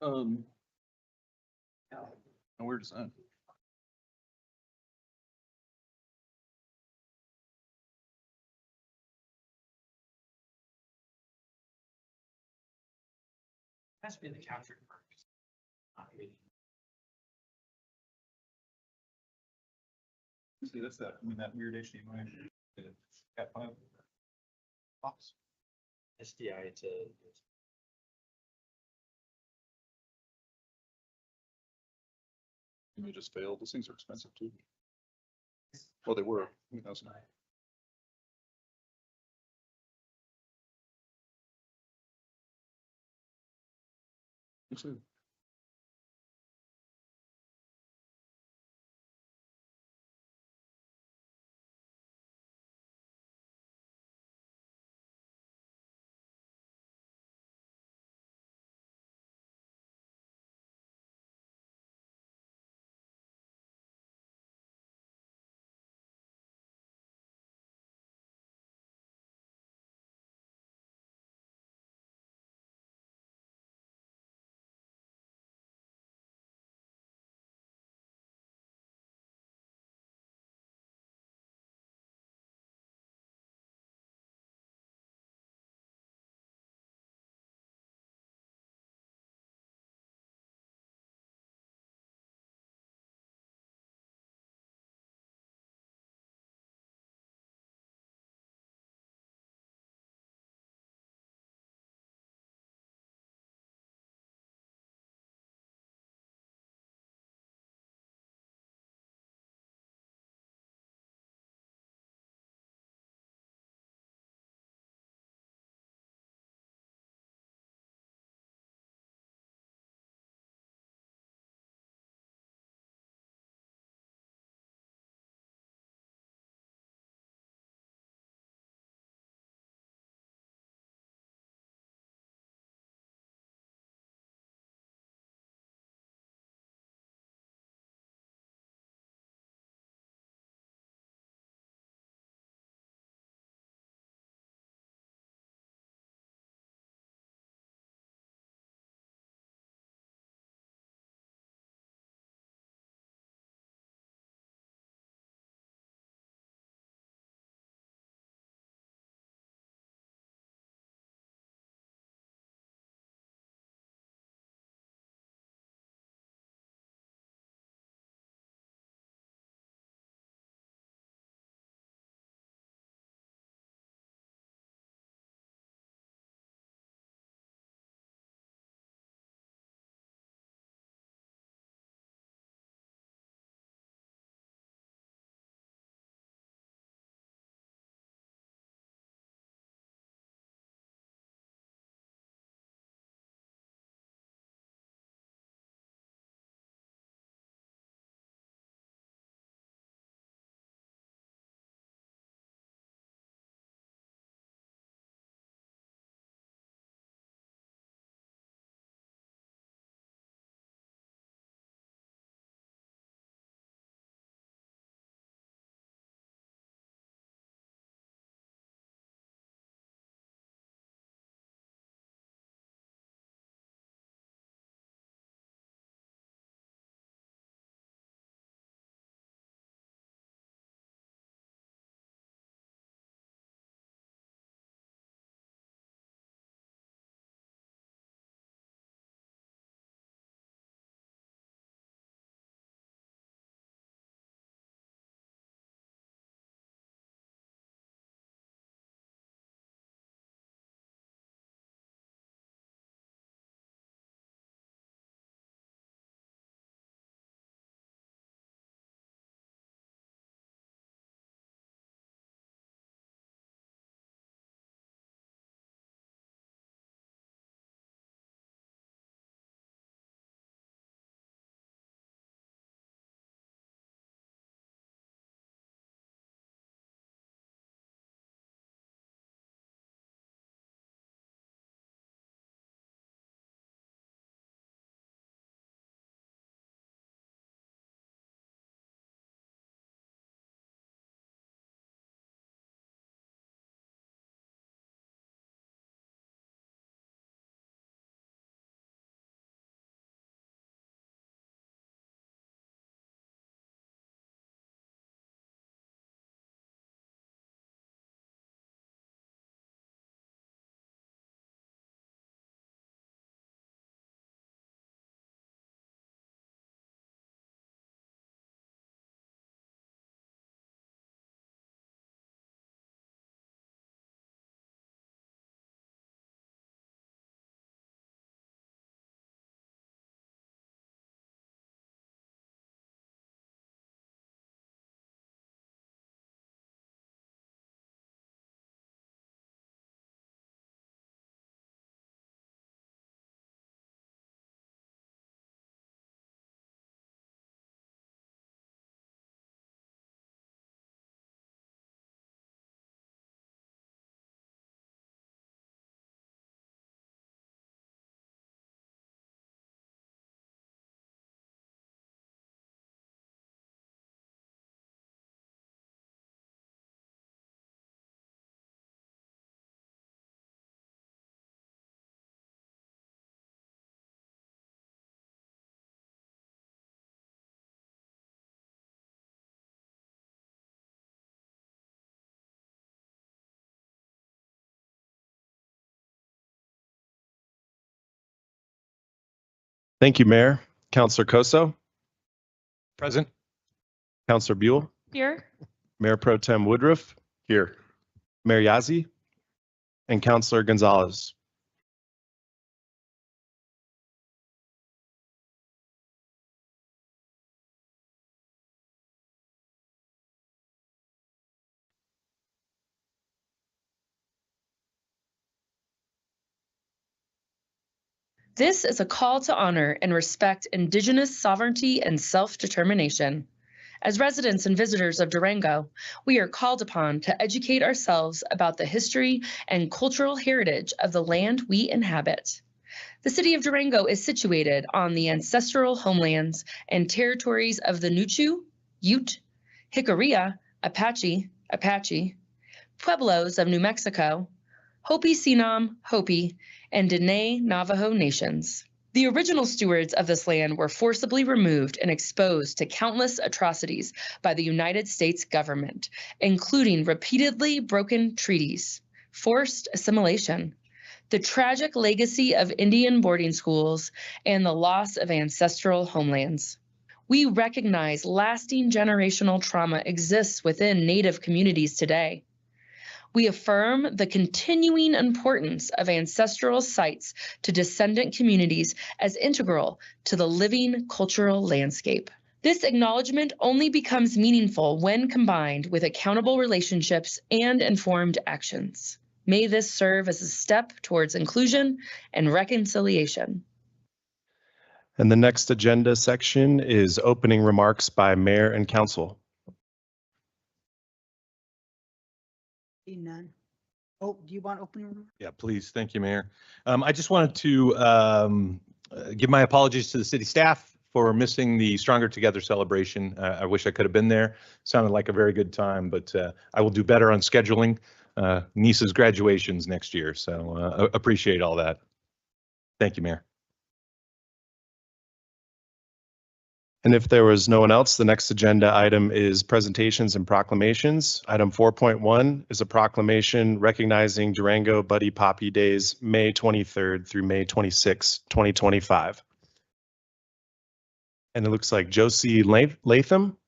And where does that? Has to be the captured first. Not reading. See, that's that, I mean, that weird HDMI. Cat five. Box. SDI to. They just failed. Those things are expensive too. Well, they were. Who knows now? Actually, Thank you, Mayor. Councilor Koso, Present. Councilor Buell, Here. Mayor Pro Tem Woodruff, Here. Mayor Yazzie, and Councilor Gonzalez. This is a call to honor and respect Indigenous sovereignty and self-determination. As residents and visitors of Durango, we are called upon to educate ourselves about the history and cultural heritage of the land we inhabit. The city of Durango is situated on the ancestral homelands and territories of the Nuchu, Ute, Jicarilla, Apache, Pueblos of New Mexico, Hopi-Sinam, Hopi, and Dene Navajo nations. The original stewards of this land were forcibly removed and exposed to countless atrocities by the United States government, including repeatedly broken treaties, forced assimilation, the tragic legacy of Indian boarding schools, and the loss of ancestral homelands. We recognize lasting generational trauma exists within Native communities today. We affirm the continuing importance of ancestral sites to descendant communities as integral to the living cultural landscape. This acknowledgement only becomes meaningful when combined with accountable relationships and informed actions. May this serve as a step towards inclusion and reconciliation. And the next agenda section is opening remarks by Mayor and Council. None. Oh, do you want opening remarks? Yeah, please. Thank you, Mayor. I just wanted to give my apologies to the city staff for missing the Stronger Together celebration. I wish I could have been there. Sounded like a very good time, but I will do better on scheduling niece's graduations next year. So appreciate all that. Thank you, Mayor. And if there was no one else, the next agenda item is presentations and proclamations. Item 4.1 is a proclamation recognizing Durango Buddy Poppy Days, May 23rd through May 26, 2025. And it looks like Josie Latham,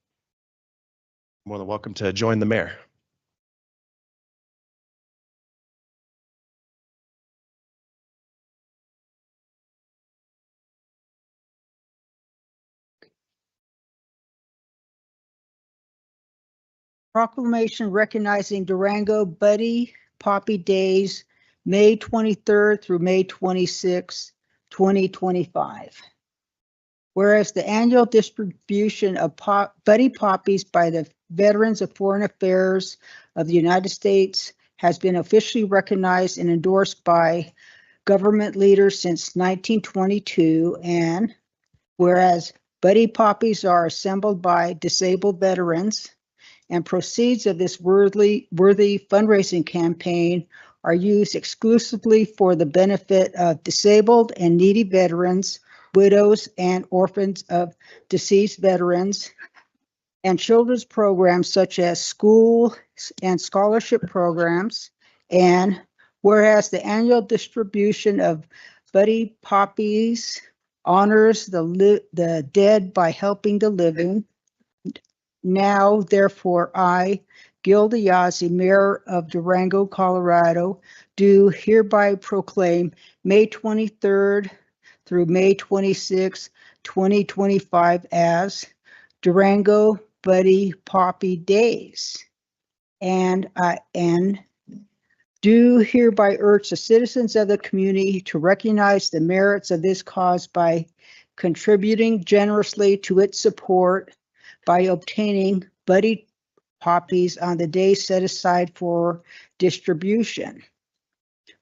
more than welcome to join the mayor. Proclamation recognizing Durango Buddy Poppy Days, May 23rd through May 26, 2025. Whereas the annual distribution of Buddy Poppies by the Veterans of Foreign Affairs of the United States has been officially recognized and endorsed by government leaders since 1922, and whereas Buddy Poppies are assembled by disabled veterans, and proceeds of this worthy fundraising campaign are used exclusively for the benefit of disabled and needy veterans, widows, and orphans of deceased veterans, and children's programs such as school and scholarship programs. And whereas the annual distribution of Buddy Poppies honors the dead by helping the living, now, therefore, I, Gilda Yazzie, Mayor of Durango, Colorado, do hereby proclaim May 23rd through May 26, 2025 as Durango Buddy Poppy Days. And do hereby urge the citizens of the community to recognize the merits of this cause by contributing generously to its support by obtaining Buddy Poppies on the day set aside for distribution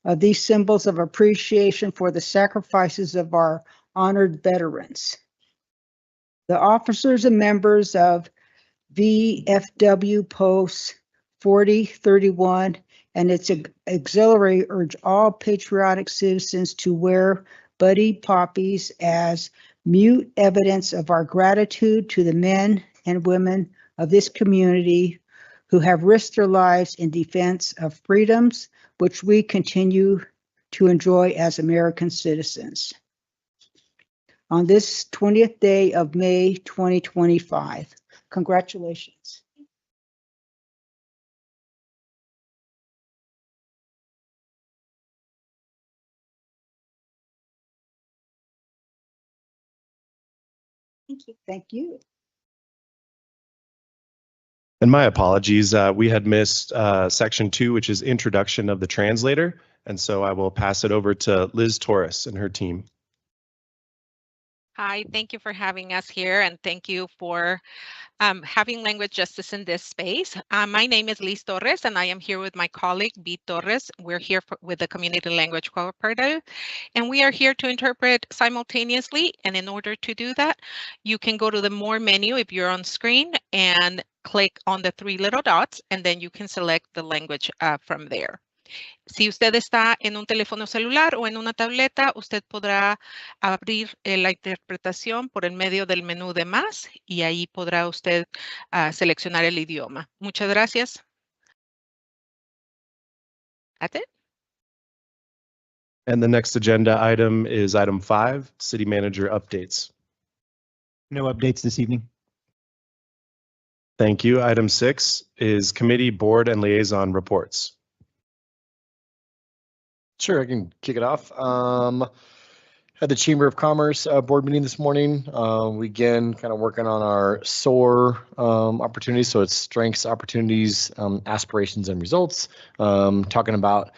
of these symbols of appreciation for the sacrifices of our honored veterans. The officers and members of VFW Post 4031 and its auxiliary urge all patriotic citizens to wear Buddy Poppies as mute evidence of our gratitude to the men and women of this community who have risked their lives in defense of freedoms which we continue to enjoy as American citizens. on this 20th day of May 2025. Congratulations. Thank you. Thank you. And my apologies, we had missed section 2, which is introduction of the translator. And so I will pass it over to Liz Torres and her team. Hi, thank you for having us here, and thank you for having language justice in this space. My name is Liz Torres, and I am here with my colleague, B. Torres. We're here with the Community Language Cooperative, and we are here to interpret simultaneously. And in order to do that, you can go to the More menu if you're on screen and click on the 3 little dots, and then you can select the language from there. Si usted está en un teléfono celular o en una tableta, usted podrá abrir la interpretación por el medio del menú de más y ahí podrá usted seleccionar el idioma. Muchas gracias. That's it. And the next agenda item is item 5, city manager updates. No updates this evening. Thank you. Item 6 is committee, board, and liaison reports. Sure, I can kick it off. Had the Chamber of Commerce board meeting this morning. We again kind of working on our SOAR opportunities. So it's strengths, opportunities, aspirations, and results. Talking about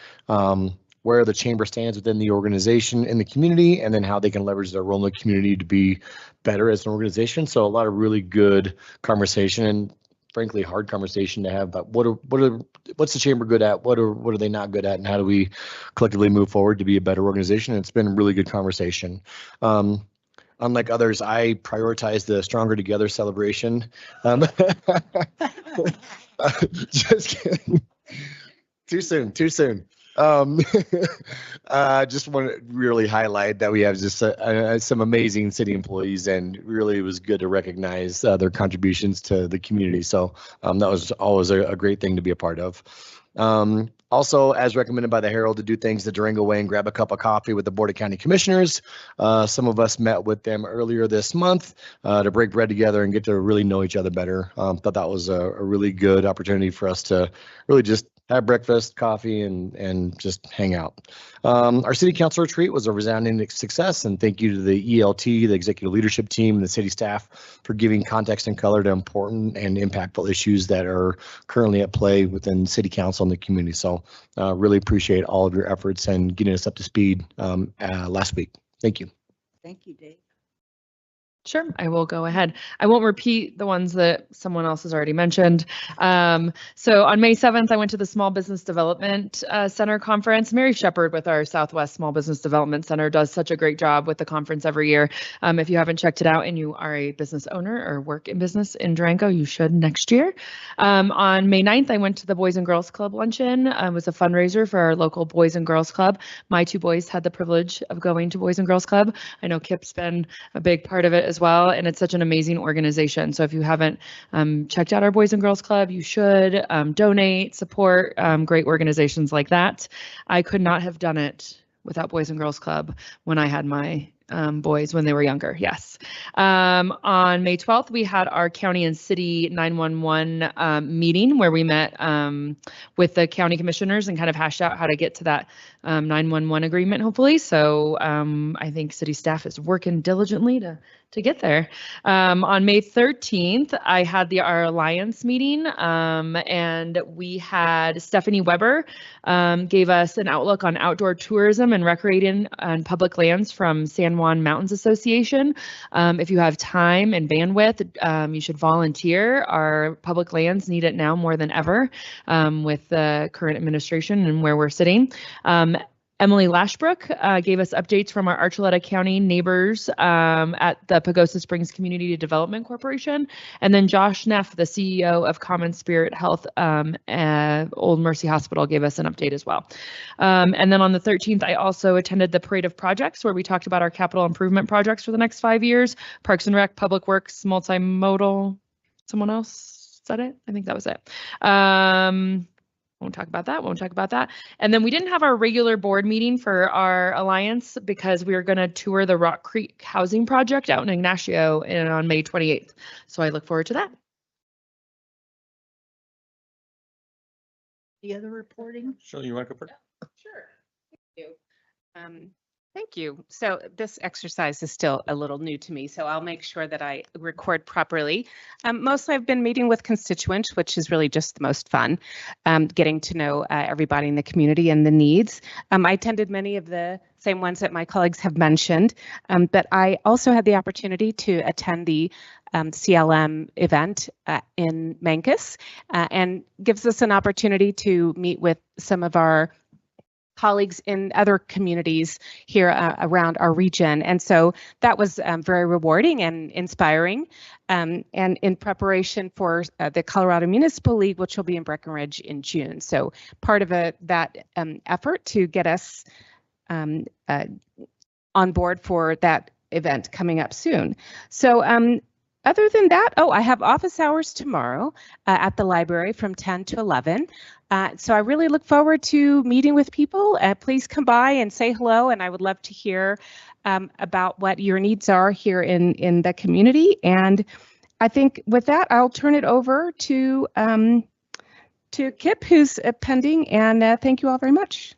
where the chamber stands within the organization in the community, and then how they can leverage their role in the community to be better as an organization. So a lot of really good conversation, and frankly hard conversation to have about what's the chamber good at, what are they not good at, and how do we collectively move forward to be a better organization. It's been a really good conversation. Unlike others, I prioritize the Stronger Together celebration. Just kidding. Too soon. Just want to really highlight that we have just some amazing city employees, and really it was good to recognize their contributions to the community. So that was always a great thing to be a part of. Also, as recommended by the Herald, to do things the Durango way and grab a cup of coffee with the Board of County Commissioners. Some of us met with them earlier this month to break bread together and get to really know each other better. Thought that was a really good opportunity for us to really just have breakfast, coffee, and just hang out. Our city council retreat was a resounding success, and thank you to the ELT, the executive leadership team, and the city staff for giving context and color to important and impactful issues that are currently at play within city council and the community. So really appreciate all of your efforts and getting us up to speed last week. Thank you. Thank you, Dave. Sure, I will go ahead. I won't repeat the ones that someone else has already mentioned. So on May 7th, I went to the Small Business Development Center conference. Mary Shepard with our Southwest Small Business Development Center does such a great job with the conference every year. If you haven't checked it out and you are a business owner or work in business in Durango, you should next year. On May 9th, I went to the Boys and Girls Club luncheon. It was a fundraiser for our local Boys and Girls Club. My 2 boys had the privilege of going to Boys and Girls Club. I know Kip's been a big part of it as well, and it's such an amazing organization. So if you haven't checked out our Boys and Girls Club, you should donate, support great organizations like that. I could not have done it without Boys and Girls Club when I had my boys when they were younger. Yes. On May 12th, we had our county and city 911 meeting where we met with the county commissioners and kind of hashed out how to get to that 911 agreement, hopefully. So I think city staff is working diligently to get there. On May 13th, I had our Alliance meeting, and we had Stephanie Weber gave us an outlook on outdoor tourism and recreating on public lands from San Juan Mountains Association. If you have time and bandwidth, you should volunteer. Our public lands need it now more than ever with the current administration and where we're sitting. Emily Lashbrook gave us updates from our Archuleta County neighbors at the Pagosa Springs Community Development Corporation. And then Josh Neff, the CEO of Common Spirit Health Old Mercy Hospital, gave us an update as well. And then on the 13th, I also attended the Parade of Projects where we talked about our capital improvement projects for the next 5 years, Parks and Rec, Public Works, Multimodal. Someone else said it? I think that was it. Won't talk about that. Won't talk about that. And then we didn't have our regular board meeting for our alliance because we were going to tour the Rock Creek housing project out in Ignacio on May 28th. So I look forward to that. The other reporting? Shirley, you want to go first? Sure. Thank you. Thank you. So this exercise is still a little new to me, so I'll make sure that I record properly. Mostly I've been meeting with constituents, which is really just the most fun, getting to know everybody in the community and the needs. I attended many of the same ones that my colleagues have mentioned, but I also had the opportunity to attend the CLM event in Mancos, and gives us an opportunity to meet with some of our colleagues in other communities here around our region. And so that was very rewarding and inspiring. And in preparation for the Colorado Municipal League, which will be in Breckenridge in June. So part of that effort to get us on board for that event coming up soon. So other than that, I have office hours tomorrow at the library from 10 to 11. So I really look forward to meeting with people. Please come by and say hello, and I would love to hear about what your needs are here in the community. And I think with that, I'll turn it over to Kip, who's pending, and thank you all very much.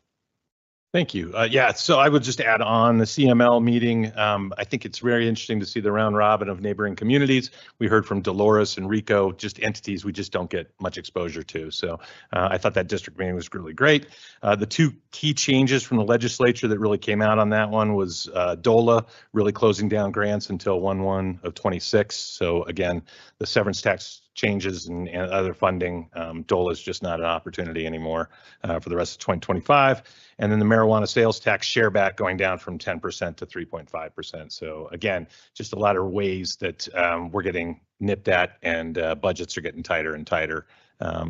Thank you. Yeah, so I would just add on the CML meeting. I think it's very interesting to see the round robin of neighboring communities. We heard from Dolores and Rico, just entities we just don't get much exposure to. So I thought that district meeting was really great. The two key changes from the legislature that really came out on that one was DOLA really closing down grants until 1/1 of 26. So again, the severance tax changes and other funding, DOLA is just not an opportunity anymore for the rest of 2025. And then the marijuana sales tax share back going down from 10% to 3.5%. So again, just a lot of ways that we're getting nipped at, and budgets are getting tighter and tighter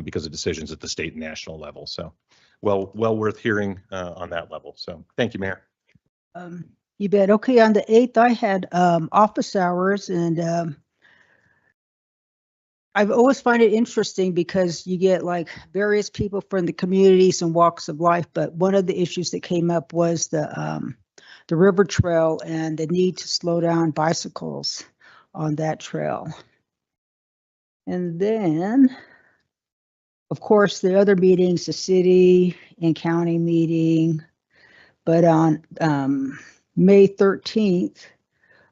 because of decisions at the state and national level. So well worth hearing on that level. So thank you, Mayor. You bet. Okay, on the 8th, I had office hours, and I've always find it interesting because you get like various people from the communities and walks of life. But one of the issues that came up was the river trail and the need to slow down bicycles on that trail. And then, of course, the other meetings, the city and county meeting. But on May 13th,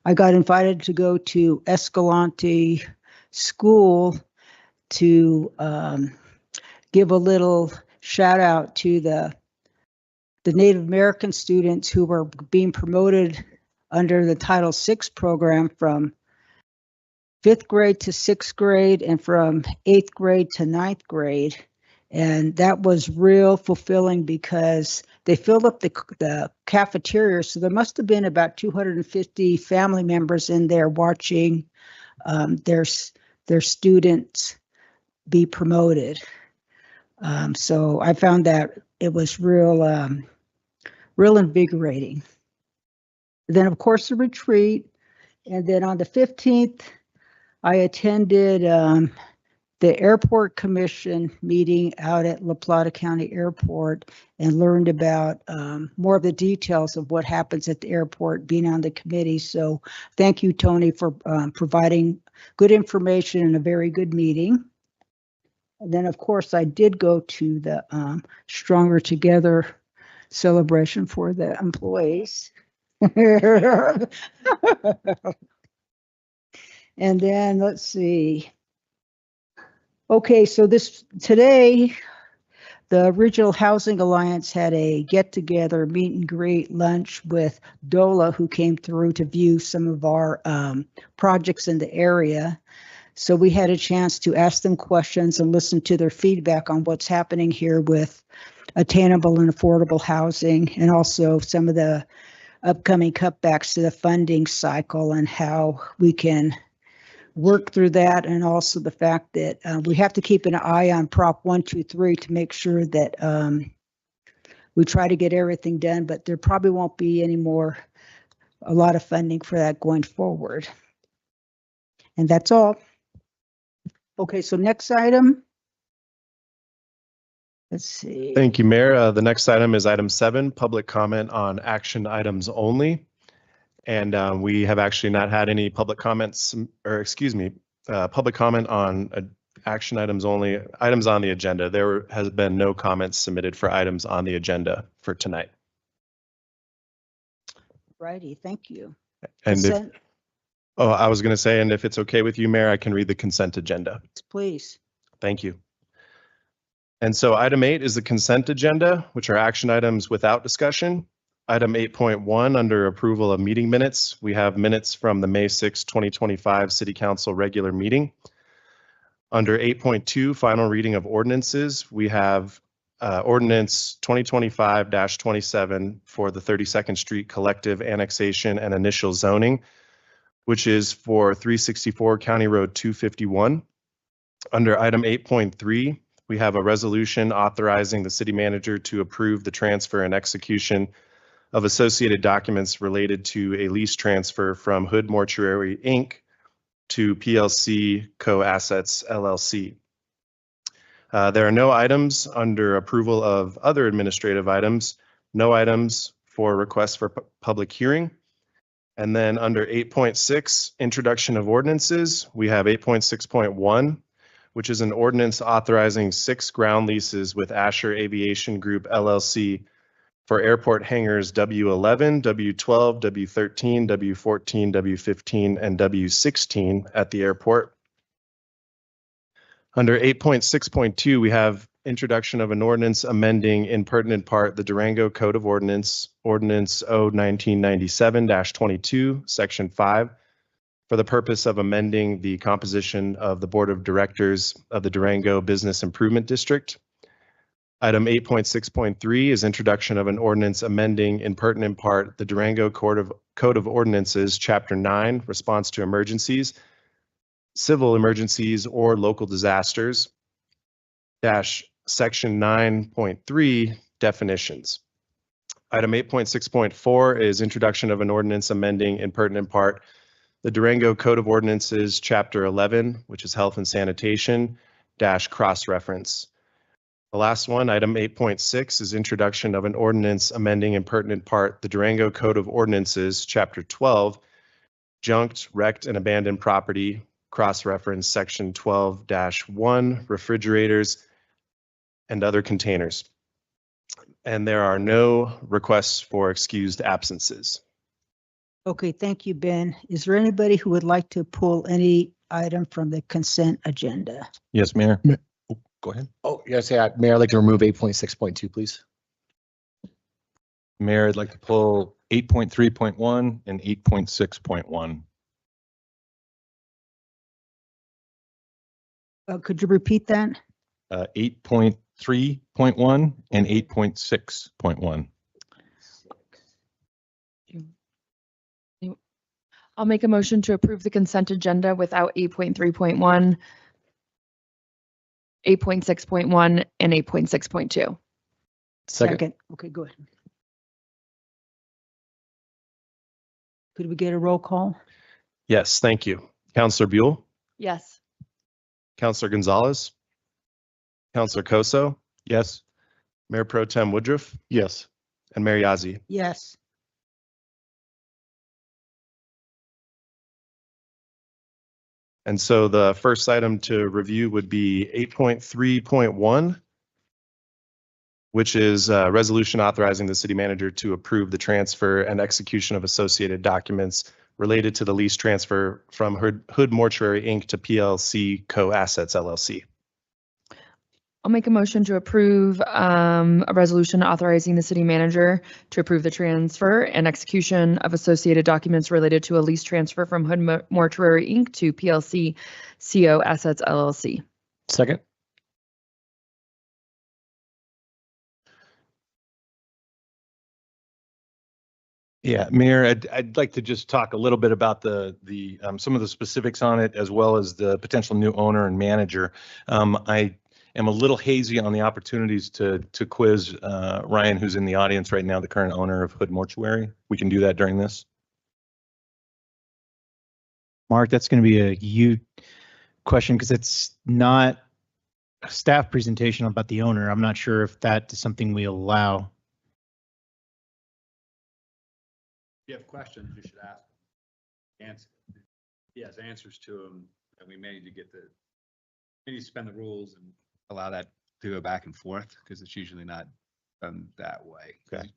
I got invited to go to Escalante School to give a little shout out to the Native American students who were being promoted under the Title VI program from 5th grade to 6th grade and from 8th grade to 9th grade. And that was real fulfilling because they filled up the cafeteria. So there must have been about 250 family members in there watching their students be promoted. So I found that it was real invigorating. Then, of course, the retreat. And then on the 15th, I attended the Airport Commission meeting out at La Plata County Airport and learned about more of the details of what happens at the airport, being on the committee. So thank you, Tony, for providing good information and a very good meeting. And then, of course, I did go to the Stronger Together celebration for the employees. And then let's see. Okay, so today, the Regional Housing Alliance had a get-together, meet and greet lunch with DOLA, who came through to view some of our projects in the area. So we had a chance to ask them questions and listen to their feedback on what's happening here with attainable and affordable housing, and also some of the upcoming cutbacks to the funding cycle and how we can work through that, and also the fact that we have to keep an eye on Prop 123 to make sure that we try to get everything done, but there probably won't be a lot of funding for that going forward. And that's all. Okay, so next item. Let's see. Thank you, Mayor. The next item is item 7, public comment on action items only. And we have actually not had any public comments, or excuse me, public comment on action items only, items on the agenda. There has been no comments submitted for items on the agenda for tonight. Righty, thank you. And if, Consent, oh, I was going to say, and if it's okay with you, Mayor, I can read the consent agenda. please. Thank you. And so item 8 is the consent agenda, which are action items without discussion. Item 8.1 under approval of meeting minutes. We have minutes from the May 6, 2025 City Council regular meeting. Under 8.2 final reading of ordinances, we have ordinance 2025-27 for the 32nd Street collective annexation and initial zoning, which is for 364 County Road 251. Under item 8.3, we have a resolution authorizing the city manager to approve the transfer and execution of associated documents related to a lease transfer from Hood Mortuary, Inc. to PLC Co-Assets, LLC. There are no items under approval of other administrative items, no items for requests for public hearing. And then under 8.6, introduction of ordinances, we have 8.6.1, which is an ordinance authorizing 6 ground leases with Asher Aviation Group, LLC for airport hangars W11, W12, W13, W14, W15, and W16 at the airport. Under 8.6.2, we have introduction of an ordinance amending in pertinent part the Durango Code of Ordinance, Ordinance O 1997-22, Section 5, for the purpose of amending the composition of the Board of Directors of the Durango Business Improvement District. Item 8.6.3 is introduction of an ordinance amending in pertinent part the Durango Code of Ordinances, Chapter 9, Response to Emergencies, Civil Emergencies or Local Disasters, Section 9.3, Definitions. Item 8.6.4 is introduction of an ordinance amending in pertinent part the Durango Code of Ordinances, Chapter 11, which is Health and Sanitation, cross-reference. The last one, item 8.6, is introduction of an ordinance amending in pertinent part the Durango Code of Ordinances, Chapter 12, Junked, Wrecked, and Abandoned Property, cross-reference Section 12-1, Refrigerators and Other Containers. And there are no requests for excused absences. Okay, thank you, Ben. Is there anybody who would like to pull any item from the consent agenda? Yes, Mayor. Oh, go ahead. Oh, yes, yeah, Mayor, I'd like to remove 8.6.2, please. Mayor, I'd like to pull 8.3.1 and 8.6.1. Could you repeat that? 8.3.1 and 8.6.1. I'll make a motion to approve the consent agenda without 8.3.1, 8.6.1, and 8.6.2. Second. Okay, go ahead. Could we get a roll call? Yes, thank you. Councilor Buell, Yes. Councilor Gonzalez, Councilor Koso, Yes. Mayor Pro Tem Woodruff, Yes. and Mayor Yazzie. Yes. And so the first item to review would be 8.3.1, which is a resolution authorizing the city manager to approve the transfer and execution of associated documents related to the lease transfer from Hood Mortuary, Inc. to PLC Co-Assets, LLC. I'll make a motion to approve a resolution authorizing the city manager to approve the transfer and execution of associated documents related to a lease transfer from Hood Mortuary, Inc. to PLC CO Assets, LLC. Second. Yeah, Mayor, I'd like to just talk a little bit about some of the specifics on it, as well as the potential new owner and manager. I am a little hazy on the opportunities to quiz Ryan, who's in the audience right now, the current owner of Hood Mortuary. We can do that during this. Mark, that's going to be a you question because it's not staff presentation about the owner. I'm not sure if that is something we allow. If you have questions, you should ask. Answer. If he has answers to them, and we may need to get we need to suspend the rules and allow that to go back and forth, because it's usually not done that way. Okay.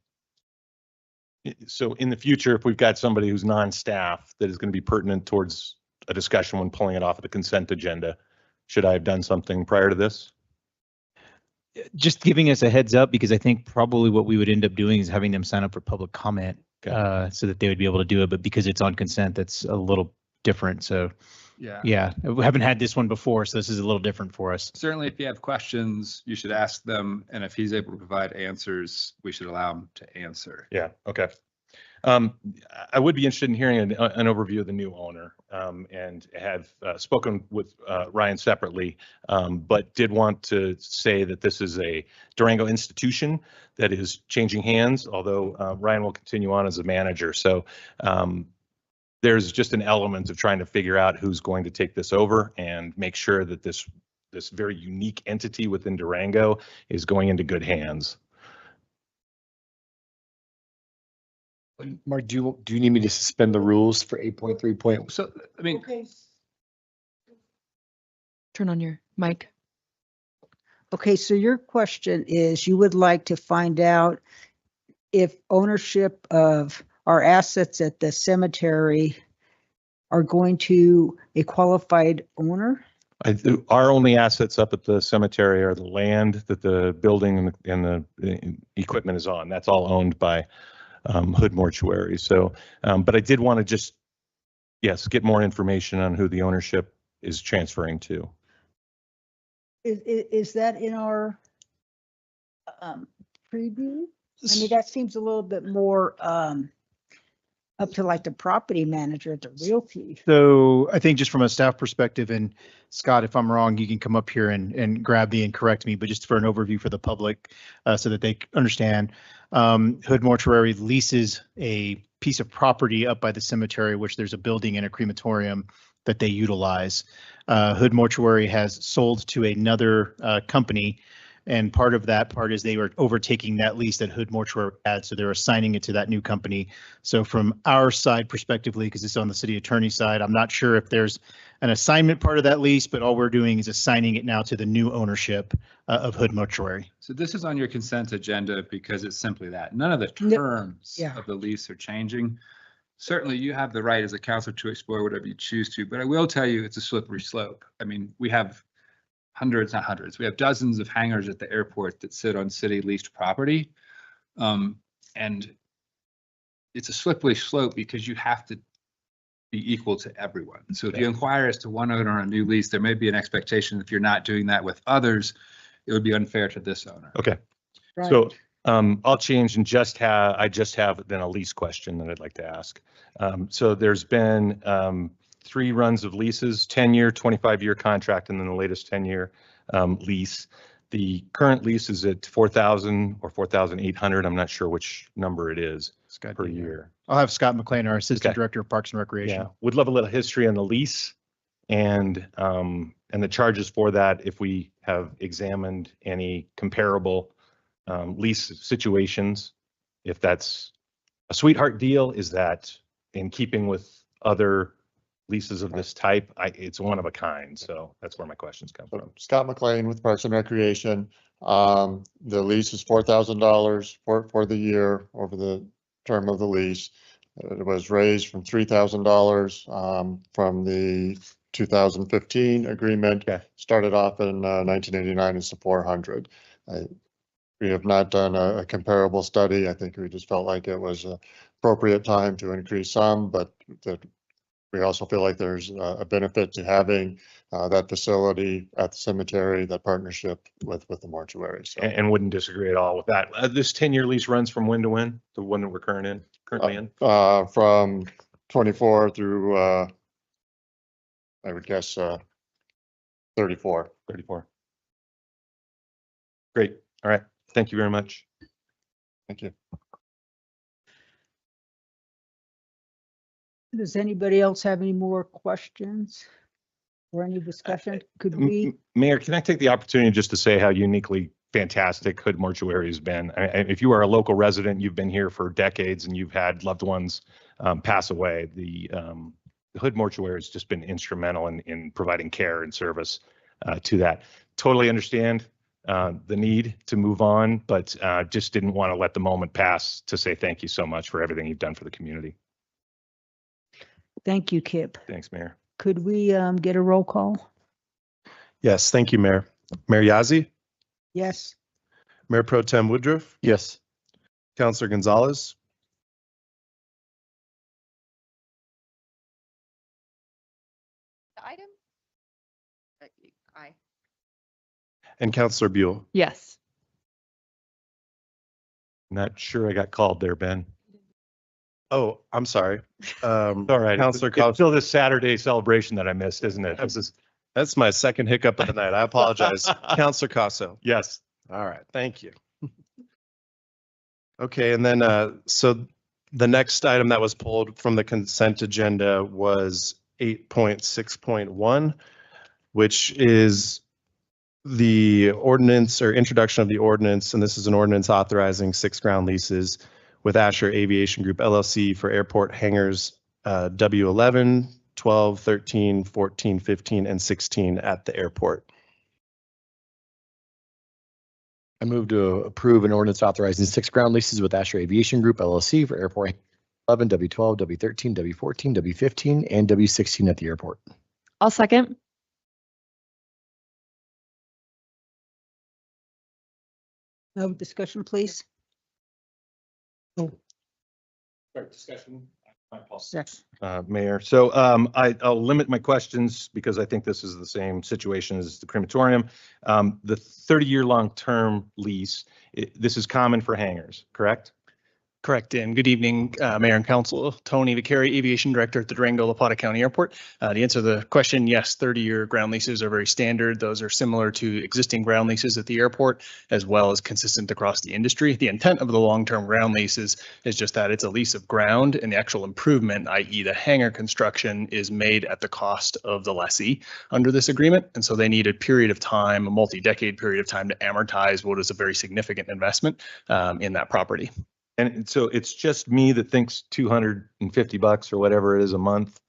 So in the future, if we've got somebody who's non-staff that is going to be pertinent towards a discussion when pulling it off of the consent agenda, should I have done something prior to this? Just giving us a heads up, because I think probably what we would end up doing is having them sign up for public comment so that they would be able to do it. But because it's on consent, that's a little different. So yeah, we haven't had this one before, so this is a little different for us. Certainly, if you have questions, you should ask them, and if he's able to provide answers, we should allow him to answer. Yeah, okay. I would be interested in hearing an overview of the new owner, and have spoken with Ryan separately, but did want to say that this is a Durango institution that is changing hands, although Ryan will continue on as a manager. So there's just an element of trying to figure out who's going to take this over and make sure that this very unique entity within Durango is going into good hands. Mark, do you need me to suspend the rules for 8.3? So, I mean, Okay. Turn on your mic. Okay, so your question is you would like to find out if ownership of our assets at the cemetery are going to a qualified owner? Our only assets up at the cemetery are the land that the building and the equipment is on. That's all owned by Hood Mortuary. So, but I did want to just, yes, get more information on who the ownership is transferring to. Is that in our preview? I mean, that seems a little bit more up to like the property manager at the realty. So I think just from a staff perspective, and Scott, if I'm wrong, you can come up here and grab me and correct me, but just for an overview for the public so that they understand. Hood Mortuary leases a piece of property up by the cemetery, which there's a building and a crematorium that they utilize. Hood Mortuary has sold to another company, and part of that part is they were overtaking that lease that Hood Mortuary had, so they're assigning it to that new company. So from our side prospectively, because it's on the city attorney's side, I'm not sure if there's an assignment part of that lease, but all we're doing is assigning it now to the new ownership of Hood Mortuary. so this is on your consent agenda because it's simply that. None of the No, terms yeah. of the lease are changing. Certainly, you have the right as a council to explore whatever you choose to, but I will tell you it's a slippery slope. I mean, we have hundreds, not hundreds, we have dozens of hangars at the airport that sit on city leased property. And it's a slippery slope because you have to be equal to everyone. So if you inquire as to one owner on a new lease, there may be an expectation if you're not doing that with others, it would be unfair to this owner. Okay. Right. So I'll change and I just have then a lease question that I'd like to ask. So there's been 3 runs of leases, 10-year, 25-year contract, and then the latest 10-year lease. The current lease is at $4,000 or $4,800. I'm not sure which number it is per year. I'll have Scott McLean, our Assistant Okay. Director of Parks and Recreation. Yeah, would love a little history on the lease and the charges for that, if we have examined any comparable lease situations. If that's a sweetheart deal, is that in keeping with other leases of this type? It's one of a kind, so that's where my questions come from. Scott McLean with Parks and Recreation. The lease is $4,000 for the year over the term of the lease. It was raised from $3,000 from the 2015 agreement. Okay. Started off in 1989 as $400. We have not done a comparable study. I think we just felt like it was an appropriate time to increase some, but we also feel like there's a benefit to having that facility at the cemetery, that partnership with the mortuary. So, And wouldn't disagree at all with that. This 10-year lease runs from when to when? The one that we're currently in? from 24 through, I would guess, 34. 34. Great. All right. Thank you very much. Thank you. Does anybody else have any more questions? or any discussion? Could we, Mayor, can I take the opportunity just to say how uniquely fantastic Hood Mortuary has been? If you are a local resident, you've been here for decades and you've had loved ones pass away, the Hood Mortuary has just been instrumental in providing care and service to that. Totally understand the need to move on, but just didn't want to let the moment pass to say thank you so much for everything you've done for the community. thank you, Kip. Thanks, Mayor. Could we get a roll call? Yes, thank you, Mayor. Mayor Yazzie, Yes. Mayor Pro Tem Woodruff, Yes. Councilor Gonzalez, The item? Aye. and Councilor Buell. Yes. Not sure I got called there, Ben. Oh, I'm sorry. All right. Councilor It's Costa. still this Saturday celebration that I missed, isn't it? This is, That's my second hiccup of the night. I apologize. Councilor Casso. yes. All right, thank you. Okay, and then, so the next item that was pulled from the consent agenda was 8.6.1, which is the ordinance or introduction of the ordinance, and this is an ordinance authorizing 6 ground leases with Asher Aviation Group LLC for airport hangars W11, 12, 13, 14, 15, and 16 at the airport. I move to approve an ordinance authorizing 6 ground leases with Asher Aviation Group LLC for airport 11, W12, W13, W14, W15, and W16 at the airport. I'll second. No discussion, please? Discussion. Yes. Mayor. So I'll limit my questions because I think this is the same situation as the crematorium. The 30-year long-term lease, this is common for hangars, correct? Correct. And good evening, Mayor and Council. Tony Vicari, Aviation Director at the Durango-La Plata County Airport. To answer the question, yes, 30-year ground leases are very standard. Those are similar to existing ground leases at the airport, as well as consistent across the industry. The intent of the long-term ground leases is just that it's a lease of ground, and the actual improvement, i.e. the hangar construction, is made at the cost of the lessee under this agreement. And so they need a period of time, a multi-decade period of time, to amortize what is a very significant investment in that property. And so it's just me that thinks $250 or whatever it is a month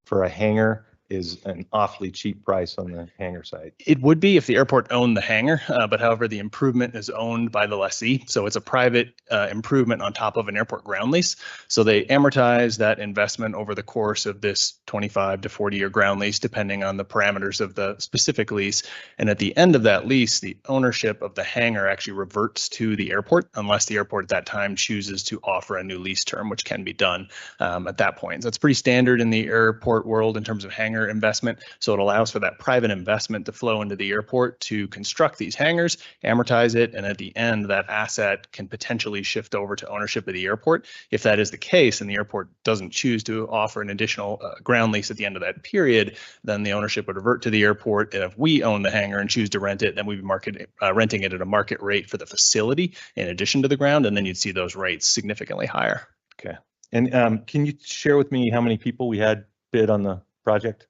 for a hangar is an awfully cheap price on the hangar side. It would be if the airport owned the hangar, but however, the improvement is owned by the lessee. So it's a private improvement on top of an airport ground lease. So they amortize that investment over the course of this 25 to 40-year ground lease, depending on the parameters of the specific lease. And at the end of that lease, the ownership of the hangar actually reverts to the airport, unless the airport at that time chooses to offer a new lease term, which can be done at that point. So it's pretty standard in the airport world in terms of hangar investment. So it allows for that private investment to flow into the airport to construct these hangars, amortize it, and at the end, that asset can potentially shift over to ownership of the airport. If that is the case and the airport doesn't choose to offer an additional ground lease at the end of that period, then the ownership would revert to the airport. And if we own the hangar and choose to rent it, then we'd be renting it at a market rate for the facility in addition to the ground, and then you'd see those rates significantly higher. Okay. And can you share with me how many people we had bid on the project?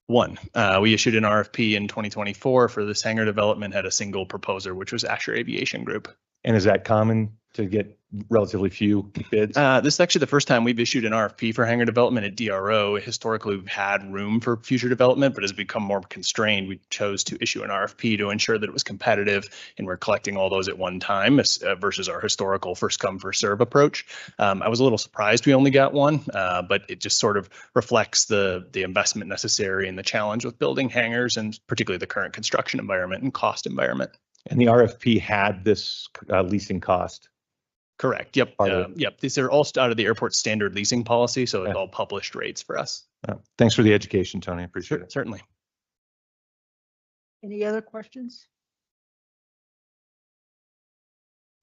One, we issued an RFP in 2024 for this hangar development, had a single proposer, which was Asher Aviation Group. And is that common to get relatively few bids? This is actually the first time we've issued an RFP for hangar development at DRO. Historically, we've had room for future development, but as we become more constrained, we chose to issue an RFP to ensure that it was competitive and we're collecting all those at one time versus our historical first come, first serve approach. I was a little surprised we only got one, but it just sort of reflects the investment necessary and the challenge with building hangars and particularly the current construction environment and cost environment. And the RFP had this leasing cost. Correct. Yep. Yep. These are all out of the airport standard leasing policy, so it's all published rates for us. Thanks for the education, Tony. I appreciate it. Certainly. Any other questions?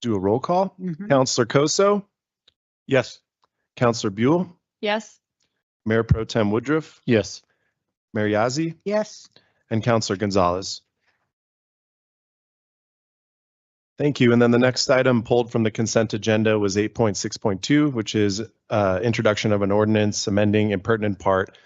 Do a roll call. Councilor Cosso, Yes. Councilor Buell, Yes. Mayor Pro Tem Woodruff, Yes. Mayor Yazzie, Yes. and Councilor Gonzalez. Thank you. And then the next item pulled from the consent agenda was 8.6.2, which is introduction of an ordinance amending in pertinent part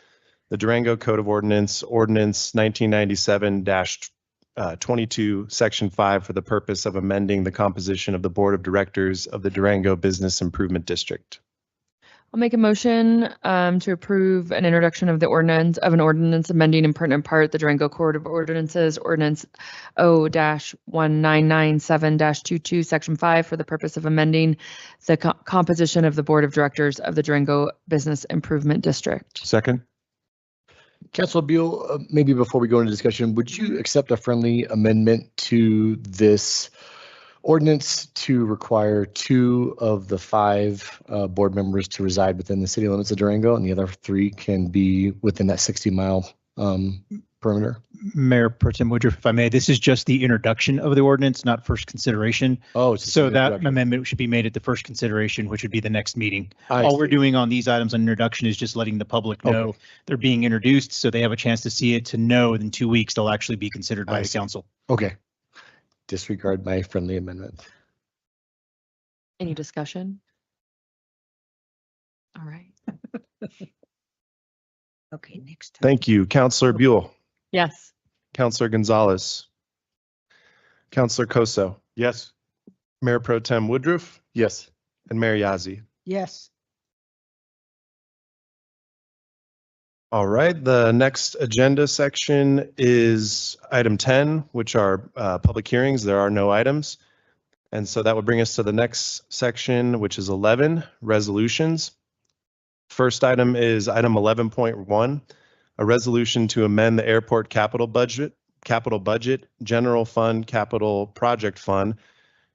the Durango Code of Ordinance, Ordinance 1997-22, Section 5, for the purpose of amending the composition of the Board of Directors of the Durango Business Improvement District. I'll make a motion to approve an introduction of an ordinance amending in pertinent part the Durango Code of Ordinances, Ordinance O-1997-22, Section 5, for the purpose of amending the composition of the Board of Directors of the Durango Business Improvement District. Second. Councilor Buell, maybe before we go into discussion, would you accept a friendly amendment to this ordinance to require 2 of the 5 board members to reside within the city limits of Durango, and the other 3 can be within that 60-mile perimeter? Mayor Pro Tem Woodruff, if I may, this is just the introduction of the ordinance, not first consideration. Oh, it's So that amendment should be made at the first consideration, which would be the next meeting. All we're doing on these items on introduction is just letting the public know they're being introduced, so they have a chance to see it, to know in 2 weeks they'll actually be considered by the council. Okay. Disregard my friendly amendment. Any discussion? All right. Okay, next. Thank you. Councilor Buell, Yes. Councilor Gonzalez, Councilor Koso, Yes. Mayor Pro Tem Woodruff, Yes. and Mayor Yazzie. Yes. All right, the next agenda section is item 10, which are public hearings. There are no items. And so that would bring us to the next section, which is 11, resolutions. First item is item 11.1, a resolution to amend the airport capital budget, general fund, capital project fund,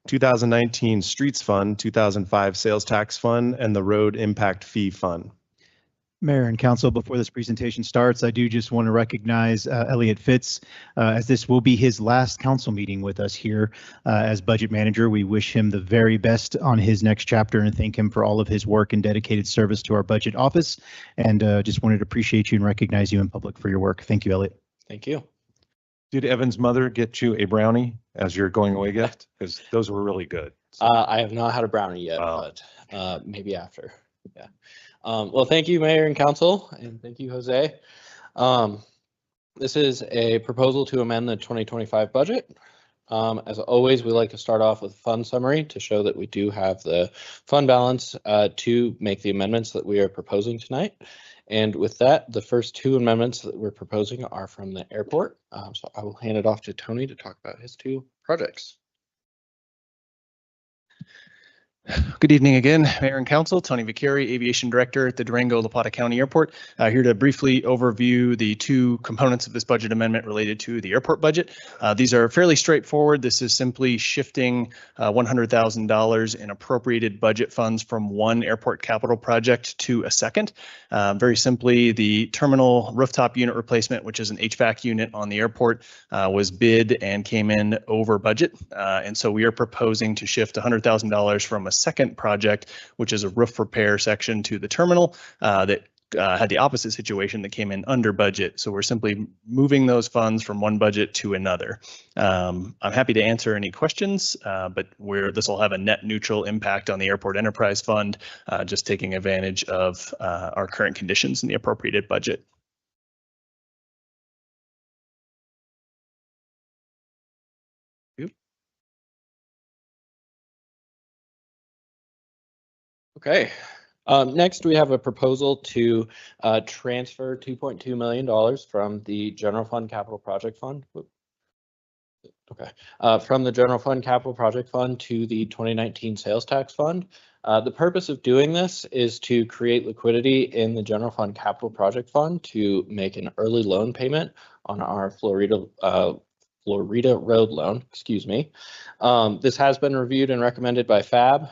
2019 streets fund, 2005 sales tax fund, and the road impact fee fund. Mayor and council, before this presentation starts, I do just want to recognize Elliot Fitz, as this will be his last council meeting with us here as budget manager. We wish him the very best on his next chapter and thank him for all of his work and dedicated service to our budget office. And just wanted to appreciate you and recognize you in public for your work. Thank you, Elliot. Thank you. Did Evan's mother get you a brownie as your going away gift? Because those were really good. I have not had a brownie yet, but maybe after. Yeah. Well, thank you, Mayor and Council, and thank you, Jose. This is a proposal to amend the 2025 budget. As always, we like to start off with a fund summary to show that we do have the fund balance to make the amendments that we are proposing tonight. And with that, the first 2 amendments that we're proposing are from the airport. So I will hand it off to Tony to talk about his 2 projects. Good evening again, Mayor and Council. Tony Vicari, Aviation Director at the Durango-La Plata County Airport. Here to briefly overview the 2 components of this budget amendment related to the airport budget. These are fairly straightforward. This is simply shifting $100,000 in appropriated budget funds from one airport capital project to a second. Very simply, the terminal rooftop unit replacement, which is an HVAC unit on the airport, was bid and came in over budget. And so we are proposing to shift $100,000 from a second project, which is a roof repair section to the terminal that had the opposite situation that came in under budget. So we're simply moving those funds from one budget to another. I'm happy to answer any questions, but this will have a net neutral impact on the Airport Enterprise Fund, just taking advantage of our current conditions in the appropriated budget. Okay. Next, we have a proposal to transfer $2.2 million from the General Fund Capital Project Fund. Okay. From the General Fund Capital Project Fund to the 2019 Sales Tax Fund. The purpose of doing this is to create liquidity in the General Fund Capital Project Fund to make an early loan payment on our Florida Road loan, excuse me. This has been reviewed and recommended by FAB.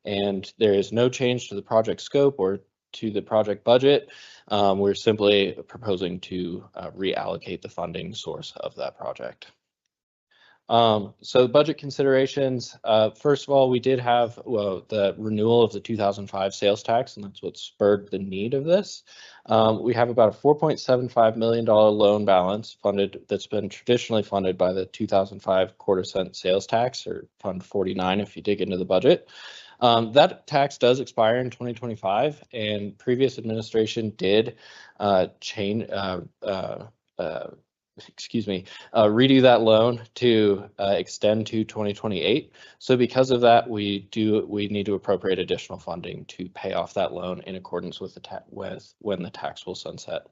And there is no change to the project scope or to the project budget. We're simply proposing to reallocate the funding source of that project. So budget considerations, first of all, we did have the renewal of the 2005 sales tax, and that's what spurred the need of this. We have about a $4.75 million loan balance funded that's been traditionally funded by the 2005 quarter cent sales tax, or Fund 49 if you dig into the budget. That tax does expire in 2025, and previous administration did redo that loan to extend to 2028. So because of that, we need to appropriate additional funding to pay off that loan in accordance with when the tax will sunset.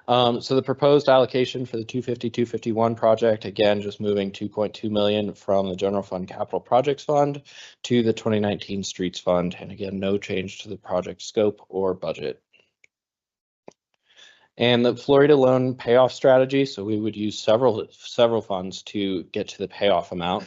So the proposed allocation for the 250-251 project, again, just moving 2.2 million from the General Fund Capital Projects Fund to the 2019 Streets Fund. And again, no change to the project scope or budget. And the Florida loan payoff strategy, so we would use several funds to get to the payoff amount.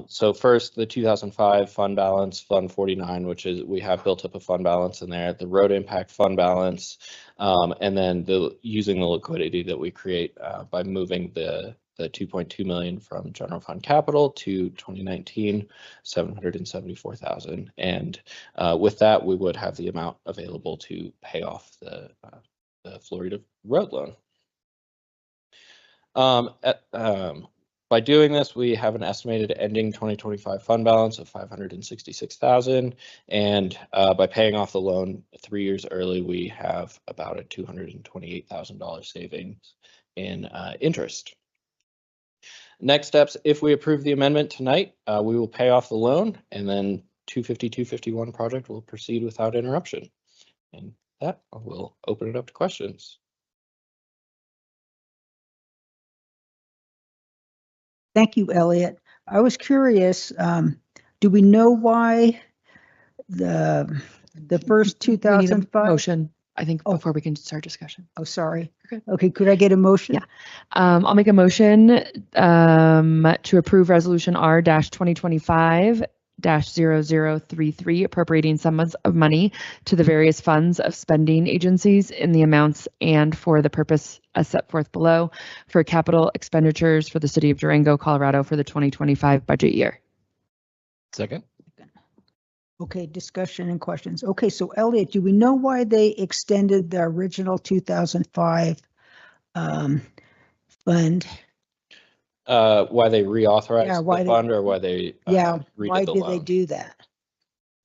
So first, the 2005 fund balance, Fund 49, which is, we have built up a fund balance in there, the road impact fund balance, and then using the liquidity that we create by moving the 2.2 million from general fund capital to 2019, 774,000. And with that, we would have the amount available to pay off the Florida road loan. By doing this, we have an estimated ending 2025 fund balance of 566,000, and by paying off the loan 3 years early, we have about a $228,000 savings in interest. Next steps, if we approve the amendment tonight, we will pay off the loan, and then 250-251 project will proceed without interruption. And that, I will open it up to questions. Thank you, Elliot. I was curious, do we know why the first We need a 2005? motion, I think, Oh. before we can start discussion. Oh, sorry. Okay. Okay, could I get a motion? Yeah. I'll make a motion to approve resolution R-2025-0033, appropriating sums of money to the various funds of spending agencies in the amounts and for the purpose as set forth below for capital expenditures for the city of Durango, Colorado for the 2025 budget year. Second. Okay, discussion and questions. Okay, so Elliot, do we know why they extended the original 2005 fund? Why they reauthorized Yeah, why the they- fund, or why they Yeah, redid why the did they loan? do that?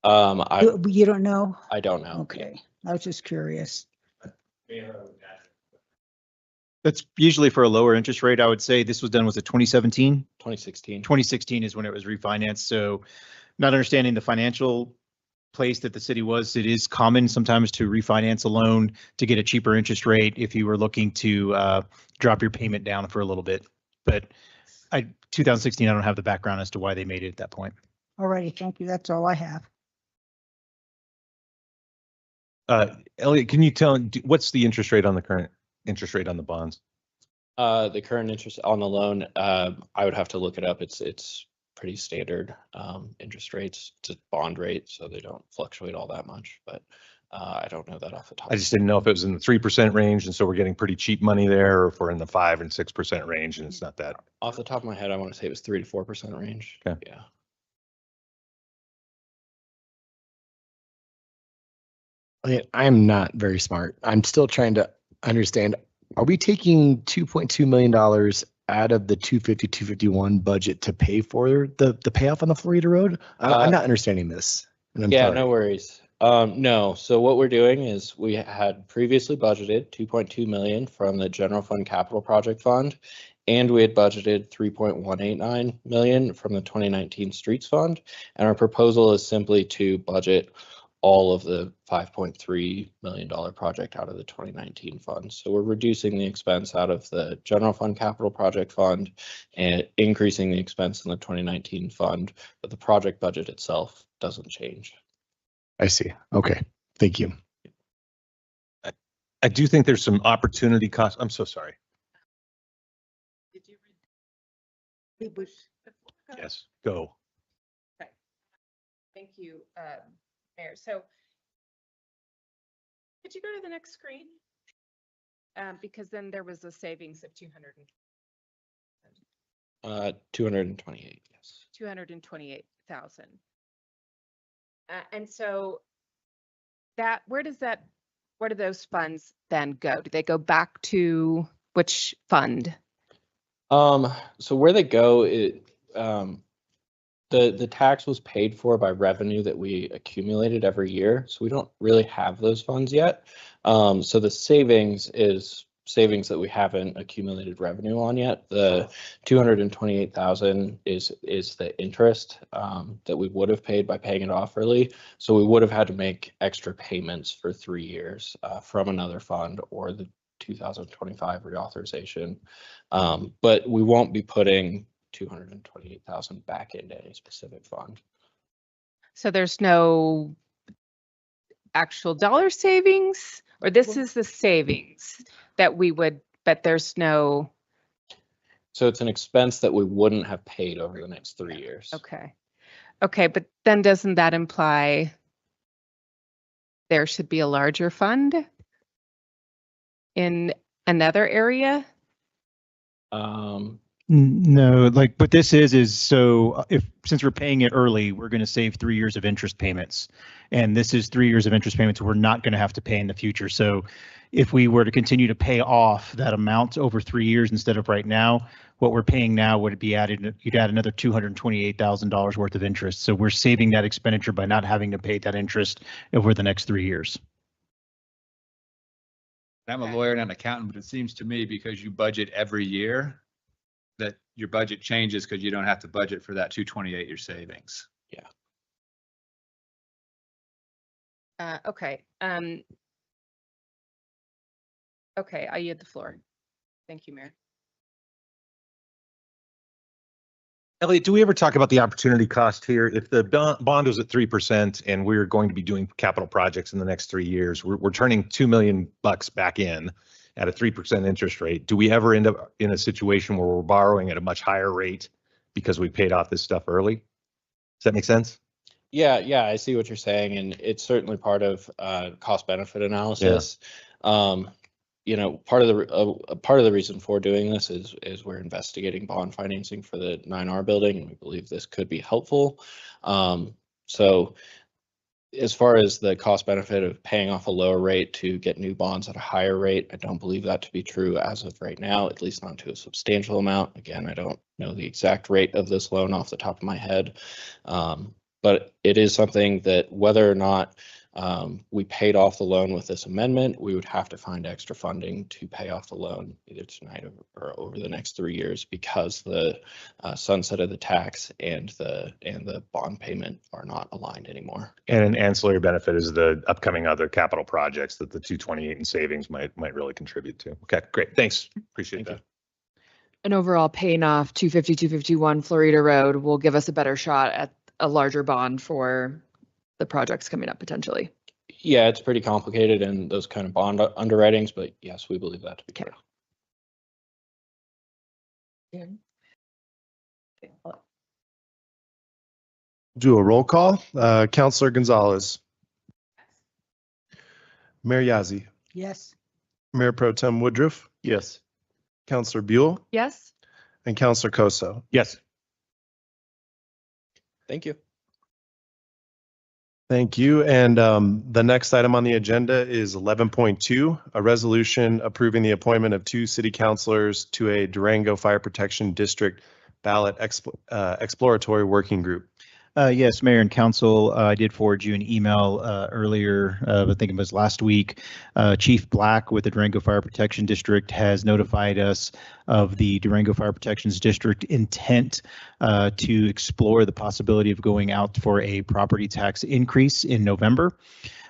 I You don't know? don't know. Okay, I was just curious. That's usually for a lower interest rate. I would say this was done, was it 2017? 2016. 2016 is when it was refinanced. So not understanding the financial place that the city was, it is common sometimes to refinance a loan to get a cheaper interest rate if you were looking to drop your payment down for a little bit. But 2016, I don't have the background as to why they made it at that point. All righty, thank you. That's all I have. Elliot, can you tell, what's the interest rate on the current interest rate on the bonds? The current interest on the loan, I would have to look it up. It's pretty standard interest rates. It's a bond rate, so they don't fluctuate all that much, but I don't know that off the top. I just didn't know if it was in the 3% range, and so we're getting pretty cheap money there, or if we're in the 5 and 6% range, and it's not that. Off the top of my head, I want to say it was 3 to 4% range. Okay. Yeah. I'm not very smart. I'm still trying to understand. Are we taking $2.2 million out of the 250-251 budget to pay for the payoff on the Florida Road? I'm not understanding this. And I'm Yeah, sorry. no worries. No, so what we're doing is we had previously budgeted 2.2 million from the General Fund Capital Project Fund, and we had budgeted 3.189 million from the 2019 Streets Fund. And our proposal is simply to budget all of the $5.3 million project out of the 2019 fund. So we're reducing the expense out of the General Fund Capital Project Fund and increasing the expense in the 2019 fund, but the project budget itself doesn't change. I see. Okay. Thank you. I do think there's some opportunity cost. I'm so sorry. Yes, go. Thank you, Mayor. So could you go to the next screen? Because then there was a savings of 228, yes. 228,000. And so that, where do those funds then go? Do they go back to which fund? So where they go, the The tax was paid for by revenue that we accumulated every year, so we don't really have those funds yet. So the savings is savings that we haven't accumulated revenue on yet. The 228,000 is the interest that we would have paid by paying it off early. So we would have had to make extra payments for 3 years from another fund or the 2025 reauthorization. But we won't be putting 228,000 back into any specific fund. So there's no actual dollar savings, or this is the savings that we would, but there's no. So it's an expense that we wouldn't have paid over the next 3 years. Okay. Okay, but then doesn't that imply there should be a larger fund in another area? No, like what this is so since we're paying it early, we're going to save 3 years of interest payments. And this is 3 years of interest payments we're not going to have to pay in the future. So if we were to continue to pay off that amount over 3 years instead of right now, what we're paying now would be added, you'd add another $228,000 worth of interest. So we're saving that expenditure by not having to pay that interest over the next 3 years. I'm a lawyer and an accountant, but it seems to me because you budget every year that your budget changes because you don't have to budget for that 228 your savings. Yeah. Okay. Okay, I yield the floor. Thank you, Mayor. Elliot, do we ever talk about the opportunity cost here? If the bond was at 3% and we're going to be doing capital projects in the next 3 years, we're turning $2 million back in at a 3% interest rate. Do we ever end up in a situation where we're borrowing at a much higher rate because we paid off this stuff early? Does that make sense? Yeah, I see what you're saying, and it's certainly part of cost benefit analysis. You know, part of the reason for doing this is we're investigating bond financing for the 9R building, and we believe this could be helpful. So as far as the cost benefit of paying off a lower rate to get new bonds at a higher rate, I don't believe that to be true as of right now, at least not to a substantial amount. Again, I don't know the exact rate of this loan off the top of my head, but it is something that whether or not we paid off the loan with this amendment, we would have to find extra funding to pay off the loan either tonight or over the next 3 years because the sunset of the tax and the bond payment are not aligned anymore. And an ancillary benefit is the upcoming other capital projects that the 228 in savings might really contribute to. Okay, great. Thanks. Appreciate that. And overall, paying off 250, 251 Florida Road will give us a better shot at a larger bond for the projects coming up potentially. Yeah, it's pretty complicated in those kind of bond underwritings, but yes, we believe that to be true. Do a roll call. Councilor Gonzalez. Mayor Yazzie. Yes. Mayor Pro Tem Woodruff. Yes. Councilor Buell Yes. and Councilor Koso. Yes. Thank you. Thank you. And the next item on the agenda is 11.2, a resolution approving the appointment of 2 city councilors to a Durango Fire Protection District ballot exploratory working group. Yes, Mayor and Council, I did forward you an email earlier, I think it was last week. Chief Black with the Durango Fire Protection District has notified us of the Durango Fire Protection District intent to explore the possibility of going out for a property tax increase in November.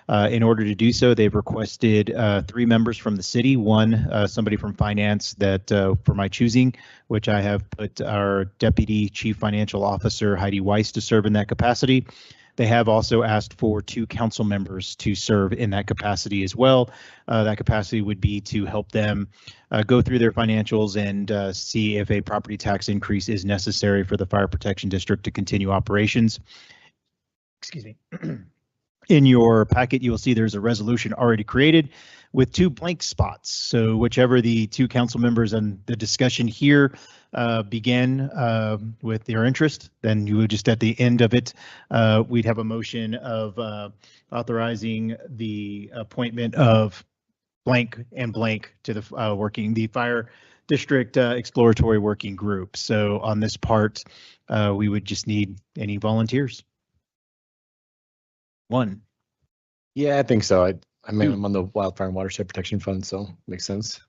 In order to do so, they've requested 3 members from the city, one somebody from finance that for my choosing, which I have put our Deputy Chief Financial Officer Heidi Weiss to serve in that capacity. They have also asked for 2 council members to serve in that capacity as well. That capacity would be to help them go through their financials and see if a property tax increase is necessary for the Fire Protection District to continue operations. Excuse me. In your packet, you will see there's a resolution already created with 2 blank spots. So whichever the 2 council members and the discussion here begin with their interest, then you would just at the end of it, we'd have a motion of authorizing the appointment of blank and blank to the the fire district exploratory working group. So on this part, we would just need any volunteers. One. Yeah, I think so. I mean, I'm on the Wildfire and Watershed Protection Fund, so makes sense.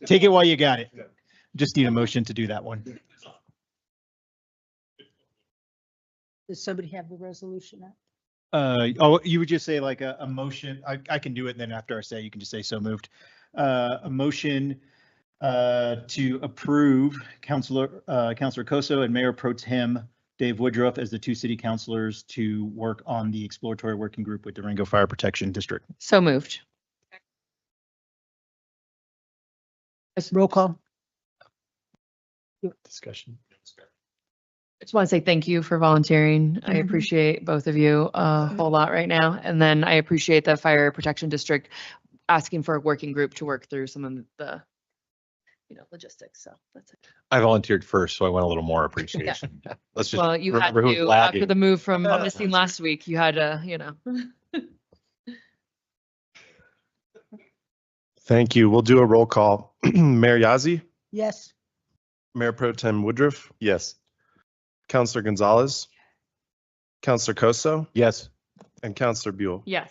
Take it while you got it. Just need a motion to do that one. Does somebody have the resolution up? Oh, you would just say like a motion. I can do it. And then after I say, you can just say so moved. A motion to approve Councilor Coso and Mayor Pro Tem Dave Woodruff as the two city councilors to work on the exploratory working group with Durango Fire Protection District. So moved. Roll call. Discussion. I just want to say thank you for volunteering. I appreciate both of you a whole lot right now. And then I appreciate the Fire Protection District asking for a working group to work through some of the, logistics. So that's it. I volunteered first, so I want a little more appreciation. Let's just Well, you had remember who's to, lagging. after the move from missing last week, you had to, Thank you. We'll do a roll call. Mayor Yazzie, Yes. Mayor Pro Tem Woodruff, Yes. Councilor Gonzalez, Councilor Coso, Yes. and Councilor Buell. yes.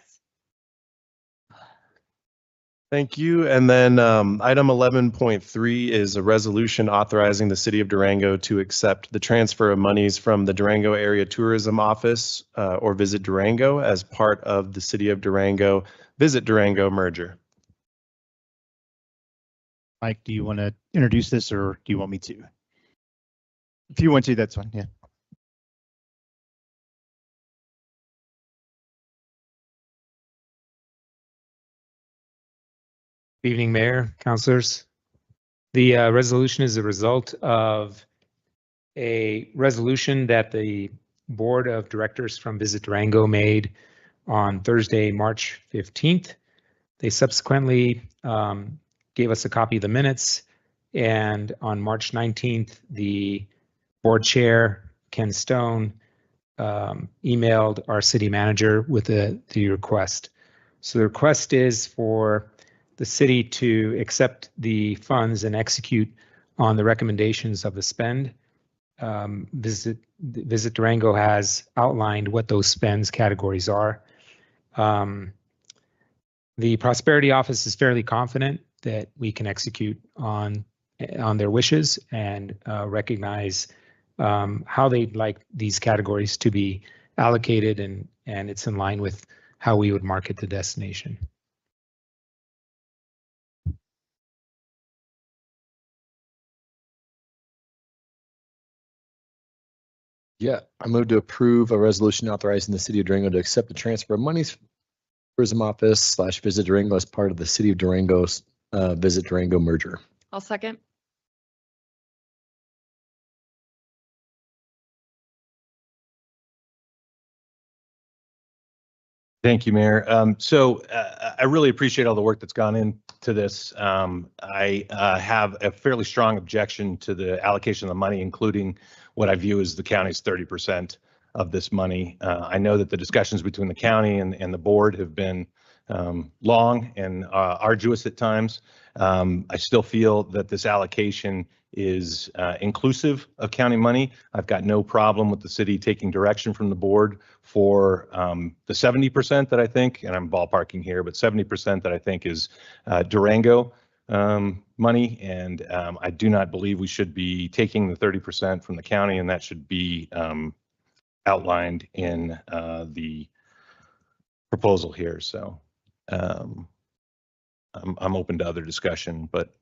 Thank you. And then item 11.3 is a resolution authorizing the city of Durango to accept the transfer of monies from the Durango Area Tourism Office or Visit Durango as part of the city of Durango Visit Durango merger. Mike, do you want to introduce this or do you want me to? If you want to, that's fine. Yeah. Good evening, Mayor, councilors. The resolution is a result of a resolution that the Board of Directors from Visit Durango made on Thursday, March 15th. They subsequently gave us a copy of the minutes, and on March 19th, the board chair, Ken Stone, emailed our city manager with the request. So the request is for the city to accept the funds and execute on the recommendations of the spend. Visit Durango has outlined what those spends categories are. The Prosperity Office is fairly confident that we can execute on their wishes and recognize how they'd like these categories to be allocated, and it's in line with how we would market the destination. Yeah, I move to approve a resolution authorizing the city of Durango to accept the transfer of monies from Tourism Office / Visit Durango as part of the city of Durango's Visit Durango merger. I'll second. Thank you, Mayor. I really appreciate all the work that's gone into this. I have a fairly strong objection to the allocation of the money, including what I view as the county's 30% of this money. I know that the discussions between the county and the board have been long and arduous at times. I still feel that this allocation is inclusive of county money. I've got no problem with the city taking direction from the board for the 70% that I think, and I'm ballparking here, but 70% that I think is Durango money. And I do not believe we should be taking the 30% from the county, and that should be outlined in the proposal here. So I'm open to other discussion, but.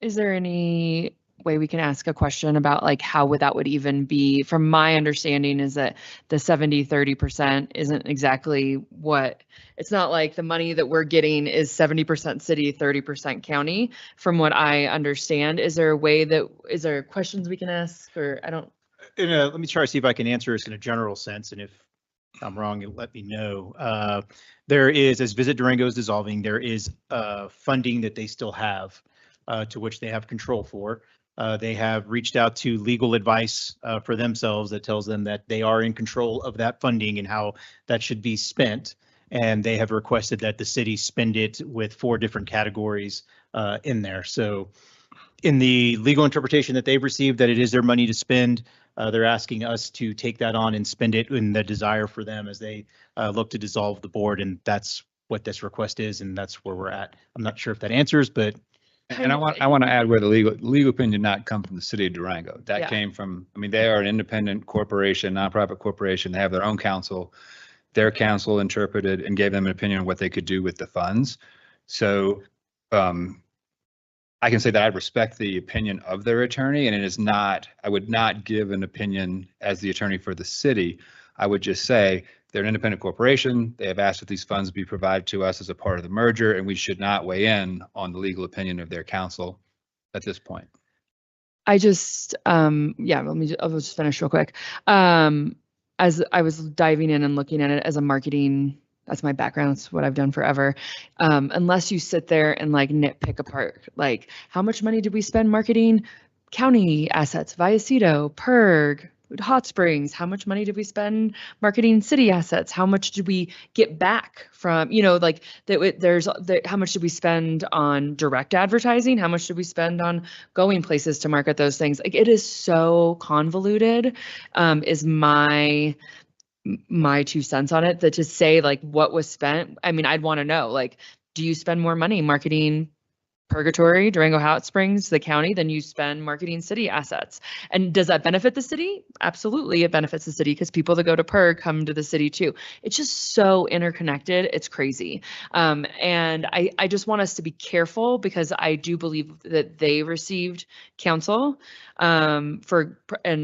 Is there any way we can ask a question about like how that would even be? From my understanding is that the 70-30% isn't exactly what, it's not like the money that we're getting is 70% city, 30% county. From what I understand, is there a way that, is there questions we can ask, or I don't? Let me try to see if I can answer this in a general sense, and if I'm wrong, let me know. There is, as Visit Durango is dissolving, there is funding that they still have to which they have control for. They have reached out to legal advice for themselves that tells them that they are in control of that funding and how that should be spent. And they have requested that the city spend it with 4 different categories in there. So in the legal interpretation that they've received that it is their money to spend, they're asking us to take that on and spend it in the desire for them as they look to dissolve the board. And that's what this request is, and that's where we're at. I'm not sure if that answers, but. And I want to add where the legal opinion did not come from the city of Durango. That came from, I mean, they are an independent corporation, nonprofit corporation. They have their own counsel. Their counsel interpreted and gave them an opinion on what they could do with the funds. So I can say that I respect the opinion of their attorney, and it is not, I would not give an opinion as the attorney for the city. I would just say they're an independent corporation. They have asked that these funds be provided to us as a part of the merger, and we should not weigh in on the legal opinion of their counsel at this point. I just, I'll just finish real quick. As I was diving in and looking at it as a marketing, that's my background, it's what I've done forever. Unless you sit there and like nitpick apart, like how much money did we spend marketing county assets, Vallecito, PERG, Hot Springs, how much money did we spend marketing city assets? How much did we get back from, like how much did we spend on direct advertising? How much did we spend on going places to market those things? Like it is so convoluted, is my 2 cents on it, that to say like what was spent. I mean, I'd want to know, like, do you spend more money marketing Purgatory, Durango Hot Springs, the county, than you spend marketing city assets? And does that benefit the city? Absolutely, it benefits the city because people that go to PERG come to the city too. It's just so interconnected. It's crazy. And I just want us to be careful because I do believe that they received counsel and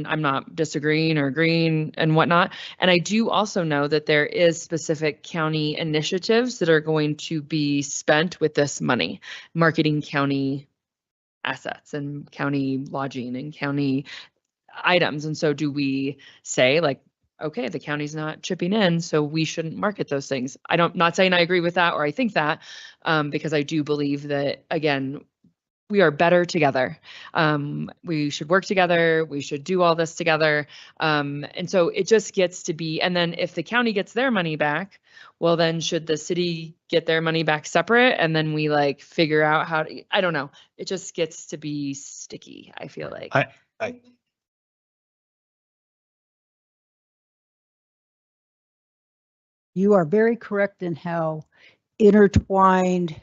I'm not disagreeing or agreeing and whatnot. And I do also know that there is specific county initiatives that are going to be spent with this money, marketing county assets and county lodging and county items. And so do we say like, okay, the county's not chipping in, so we shouldn't market those things? Not saying I agree with that or I think that, because I do believe that, again, we are better together. We should work together. We should do all this together. And so it just gets to be, and then if the county gets their money back, well, then should the city get their money back separate? And then we like figure out how to, I don't know. It just gets to be sticky, I feel like. You are very correct in how intertwined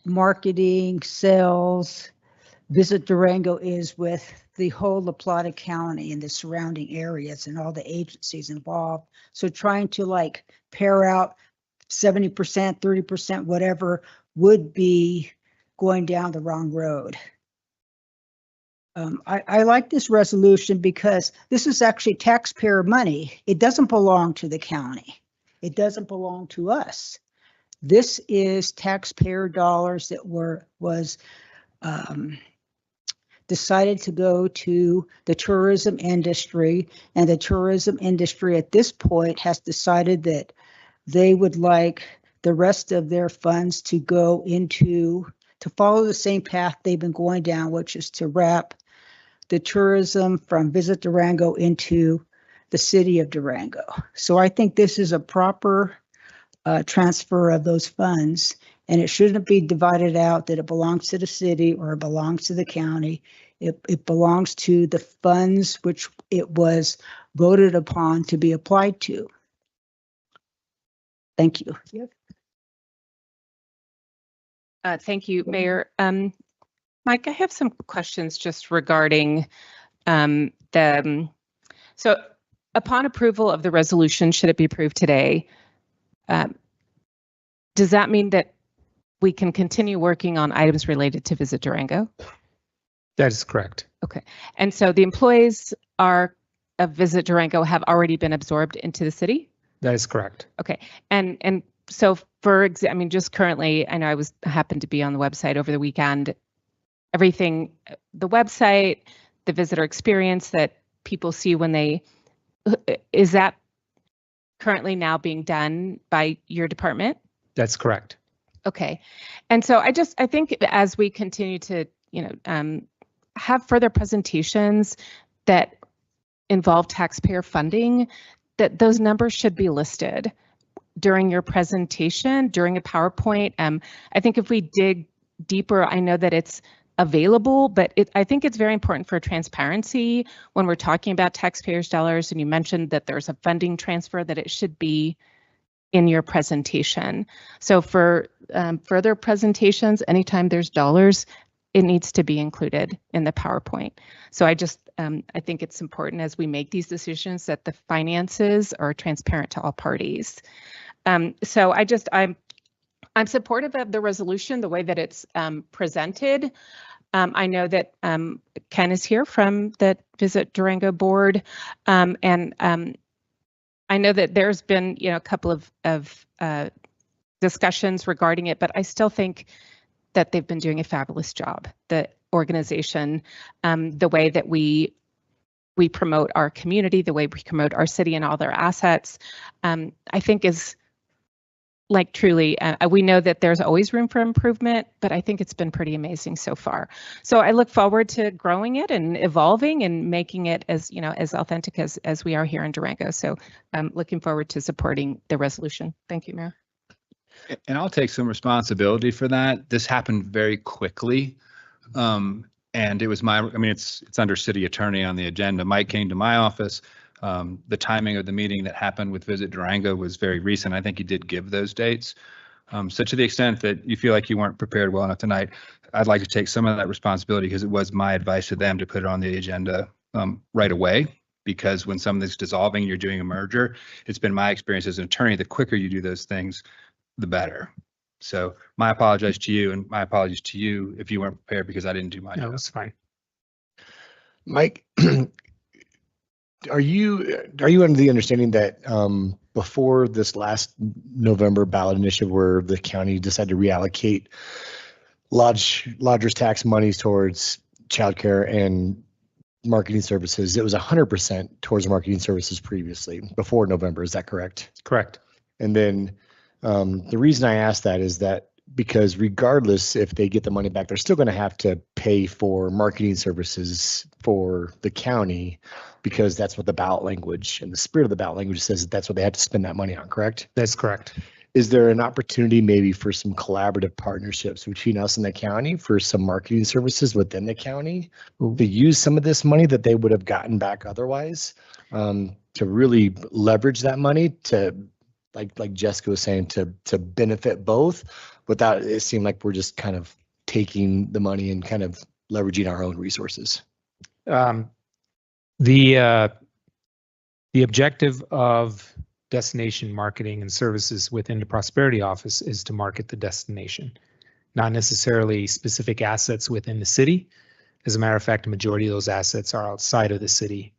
marketing, sales, Visit Durango is with the whole La Plata County and the surrounding areas and all the agencies involved. So trying to like pair out 70%, 30%, whatever would be going down the wrong road. I like this resolution because this is actually taxpayer money. It doesn't belong to the county. It doesn't belong to us. This is taxpayer dollars that was decided to go to the tourism industry, and the tourism industry at this point has decided that they would like the rest of their funds to go into, to follow the same path they've been going down, which is to wrap the tourism from Visit Durango into the city of Durango. So I think this is a proper transfer of those funds, and it shouldn't be divided out that it belongs to the city or it belongs to the county. It belongs to the funds which it was voted upon to be applied to. Thank you. Thank you, Mayor. Mike, I have some questions just regarding so upon approval of the resolution, should it be approved today, does that mean that we can continue working on items related to Visit Durango? That is correct. Okay. And so the employees of Visit Durango have already been absorbed into the city? That is correct. Okay. And so I mean, just currently, I know I happened to be on the website over the weekend. Everything, the website, the visitor experience that people see when is that currently now being done by your department? That's correct. Okay. And so I think as we continue to, have further presentations that involve taxpayer funding, that those numbers should be listed during your presentation, during a PowerPoint. I think if we dig deeper, I know that it's available, but I think it's very important for transparency when we're talking about taxpayers' dollars. And you mentioned that there's a funding transfer, that it should be in your presentation. So for further presentations, anytime there's dollars, it needs to be included in the PowerPoint. So I think it's important as we make these decisions that the finances are transparent to all parties. So I'm supportive of the resolution, the way that it's presented. I know that Ken is here from the Visit Durango board, and I know that there's been a couple of discussions regarding it, but I still think that they've been doing a fabulous job. The organization, the way that we promote our community, the way we promote our city and all their assets, I think is like truly, we know that there's always room for improvement, but I think it's been pretty amazing so far. So I look forward to growing it and evolving and making it as as authentic as we are here in Durango. So I'm looking forward to supporting the resolution. Thank you, Mayor. And I'll take some responsibility for that. This happened very quickly. And it was it's under city attorney on the agenda. Mike came to my office. The timing of the meeting that happened with Visit Durango was very recent. I think he did give those dates. So to the extent that you feel like you weren't prepared well enough tonight, I'd like to take some of that responsibility, because it was my advice to them to put it on the agenda right away. Because when something's dissolving, you're doing a merger. It's been my experience as an attorney, the quicker you do those things, the better. So my apologies to you, and my apologies to you if you weren't prepared, because I didn't do my job. No, that's fine. Mike, are you under the understanding that before this last November ballot initiative, where the county decided to reallocate lodgers tax monies towards childcare and marketing services, it was 100% towards marketing services previously before November? Is that correct? Correct. And then the reason I ask that is that because regardless if they get the money back, they're still going to have to pay for marketing services for the county, because that's what the ballot language and the spirit of the ballot language says, that's what they have to spend that money on, correct? That's correct. Is there an opportunity maybe for some collaborative partnerships between us and the county for some marketing services within the county to use some of this money that they would have gotten back otherwise, to really leverage that money to, like Jessica was saying, to benefit both, without it seem like we're just kind of taking the money and kind of leveraging our own resources? The objective of destination marketing and services within the Prosperity Office is to market the destination, not necessarily specific assets within the city. As a matter of fact, a majority of those assets are outside of the city.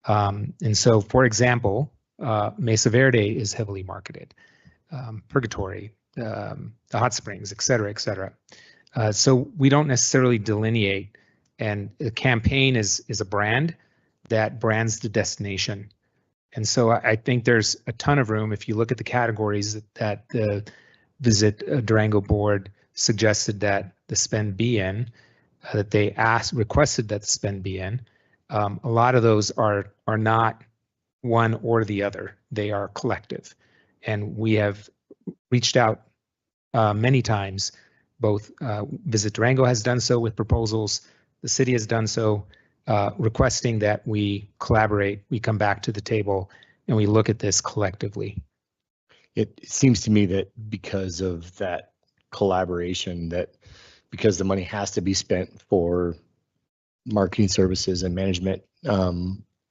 And so, for example, Mesa Verde is heavily marketed, Purgatory, the hot springs, et cetera, et cetera. So we don't necessarily delineate, and the campaign is a brand that brands the destination. And so I think there's a ton of room. If you look at the categories that the Visit Durango board suggested that the spend be in, that they requested that the spend be in, a lot of those are not one or the other. They are collective. And we have reached out many times. Both Visit Durango has done so with proposals. The city has done so, requesting that we collaborate, we come back to the table, and we look at this collectively. It seems to me that because of that collaboration, that because the money has to be spent for marketing services and management,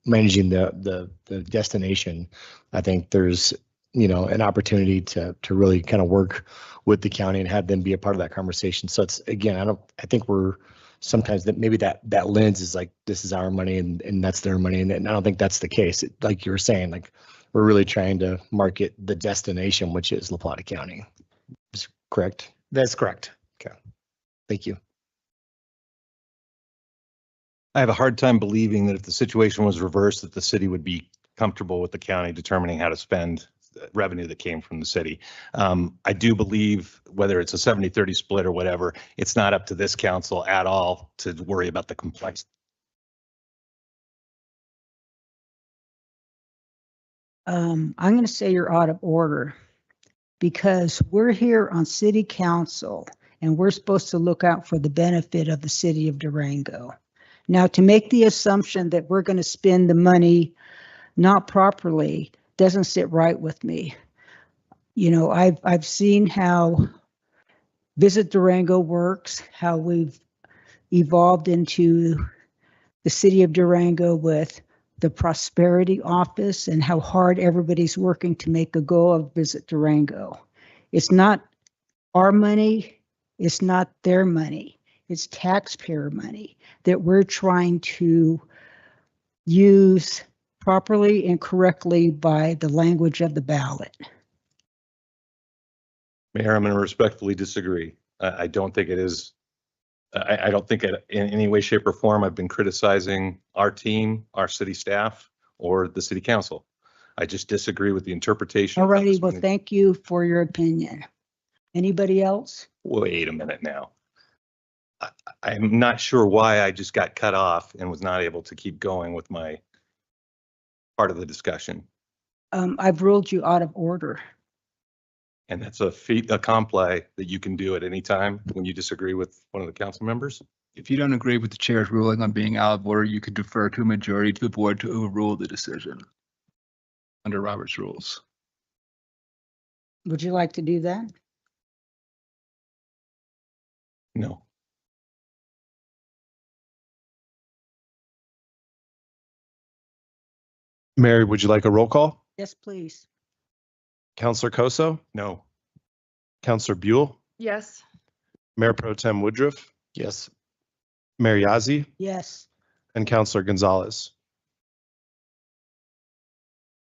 managing the destination, I think there's an opportunity to really kind of work with the county and have them be a part of that conversation. So it's, again, I think we're sometimes that maybe that lens is like, this is our money and that's their money. And I don't think that's the case. Like you were saying, like we're really trying to market the destination, which is La Plata County. Is correct? That's correct. Okay. Thank you. I have a hard time believing that if the situation was reversed, that the city would be comfortable with the county determining how to spend revenue that came from the city. I do believe whether it's a 70-30 split or whatever, it's not up to this council at all to worry about the complexity. I'm going to say you're out of order because we're here on city council and we're supposed to look out for the benefit of the city of Durango. Now, to make the assumption that we're going to spend the money not properly doesn't sit right with me. You know, I've seen how Visit Durango works, how we've evolved into the city of Durango with the Prosperity Office and how hard everybody's working to make a go of Visit Durango. It's not our money, it's not their money, it's taxpayer money that we're trying to use properly and correctly by the language of the ballot. Mayor, I'm going to respectfully disagree. I don't think it is. I don't think in any way, shape, or form I've been criticizing our team, our city staff, or the city council. I just disagree with the interpretation. All righty, well, thank you for your opinion. Anybody else? Wait a minute now. I'm not sure why I just got cut off and was not able to keep going with my part of the discussion. I've ruled you out of order. And that's a fait accompli that you can do at any time when you disagree with one of the council members. If you don't agree with the chair's ruling on being out of order, you could defer to a majority to the board to overrule the decision under Robert's rules. Would you like to do that? No. Mary, would you like a roll call? Yes, please. Councillor Koso? No. Councillor Buell? Yes. Mayor Pro Tem Woodruff? Yes. Mayor Yazzie? Yes. And Councillor Gonzalez?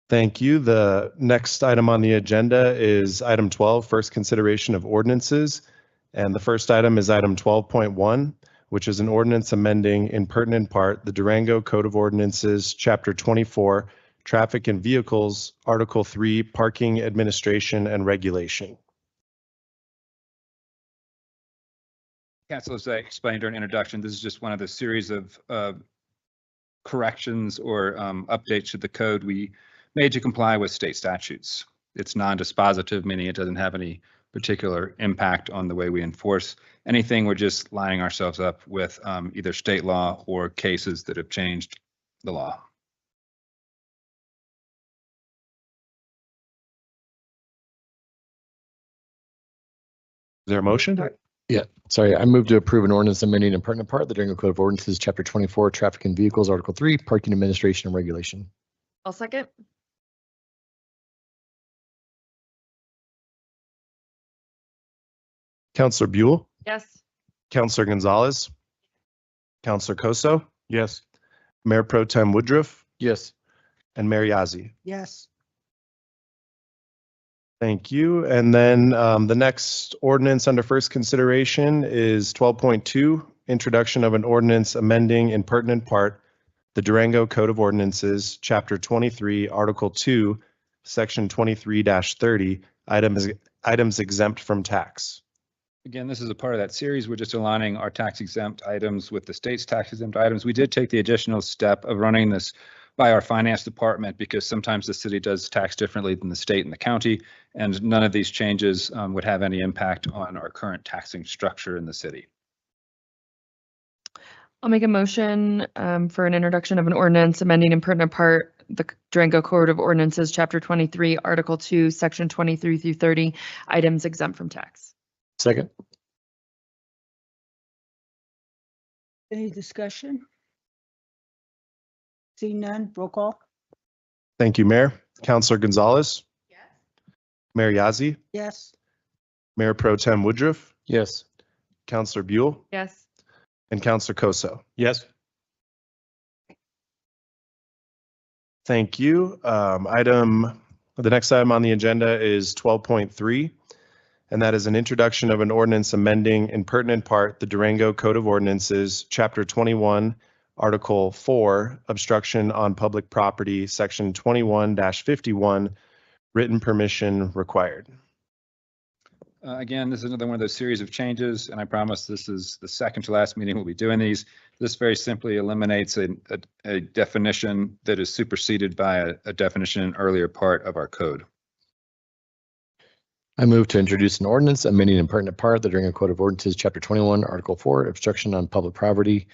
Thank you. The next item on the agenda is item 12, first consideration of ordinances. And the first item is item 12.1, which is an ordinance amending in pertinent part the Durango Code of Ordinances, Chapter 24, Traffic and Vehicles, Article 3, Parking Administration and Regulation. Council, as I explained during introduction, this is just one of the series of corrections or updates to the code we made to comply with state statutes. It's non-dispositive, meaning it doesn't have any particular impact on the way we enforce anything. We're just lining ourselves up with either state law or cases that have changed the law. Is there a motion? Yeah, sorry, I move to approve an ordinance amending in pertinent part the Durango Code of Ordinances, Chapter 24, Traffic and Vehicles, Article 3, Parking Administration and Regulation. I'll second. Councillor Buell? Yes. Councillor Gonzalez? Councillor Koso? Yes. Mayor Pro Tem Woodruff? Yes. And Mayor Yazzie? Yes. Thank you. And then the next ordinance under first consideration is 12.2, introduction of an ordinance amending in pertinent part the Durango Code of Ordinances, Chapter 23, Article 2, Section 23-30, items exempt from tax. Again, this is a part of that series. We're just aligning our tax exempt items with the state's tax exempt items. We did take the additional step of running this by our finance department because sometimes the city does tax differently than the state and the county, and none of these changes would have any impact on our current taxing structure in the city. I'll make a motion for an introduction of an ordinance amending in pertinent part the Durango Code of Ordinances, Chapter 23, Article 2, Section 23 through 30, items exempt from tax. Second. Any discussion? See none, roll call? Thank you, Mayor. Councillor Gonzalez? Yes. Mayor Yazzie? Yes. Mayor Pro Tem Woodruff? Yes. Councillor Buell? Yes. And Councillor Koso? Yes. Thank you. The next item on the agenda is 12.3, and that is an introduction of an ordinance amending in pertinent part the Durango Code of Ordinances, Chapter 21, Article 4, Obstruction on Public Property, Section 21-51, Written permission required. Again, this is another one of those series of changes, and I promise this is the second to last meeting we'll be doing these. This very simply eliminates a definition that is superseded by a definition in an earlier part of our code. I move to introduce an ordinance amending and pertinent part of the Durango Code of Ordinances, Chapter 21, Article 4, obstruction on public property,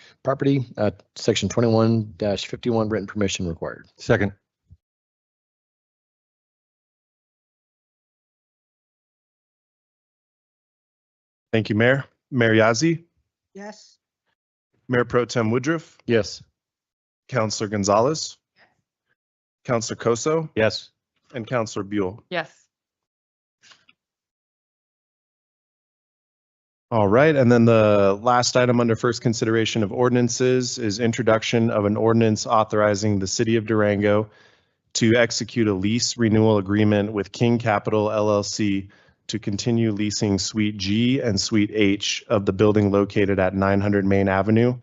Section 21-51, written permission required. Second. Thank you, Mayor. Mayor Yazzie, Yes. Mayor Pro Tem Woodruff, Yes. Councilor Gonzalez, Councilor Koso, Yes. and Councilor Buell. Yes. All right, and then the last item under first consideration of ordinances is introduction of an ordinance authorizing the City of Durango to execute a lease renewal agreement with King Capital LLC to continue leasing Suite G and Suite H of the building located at 900 Main Avenue,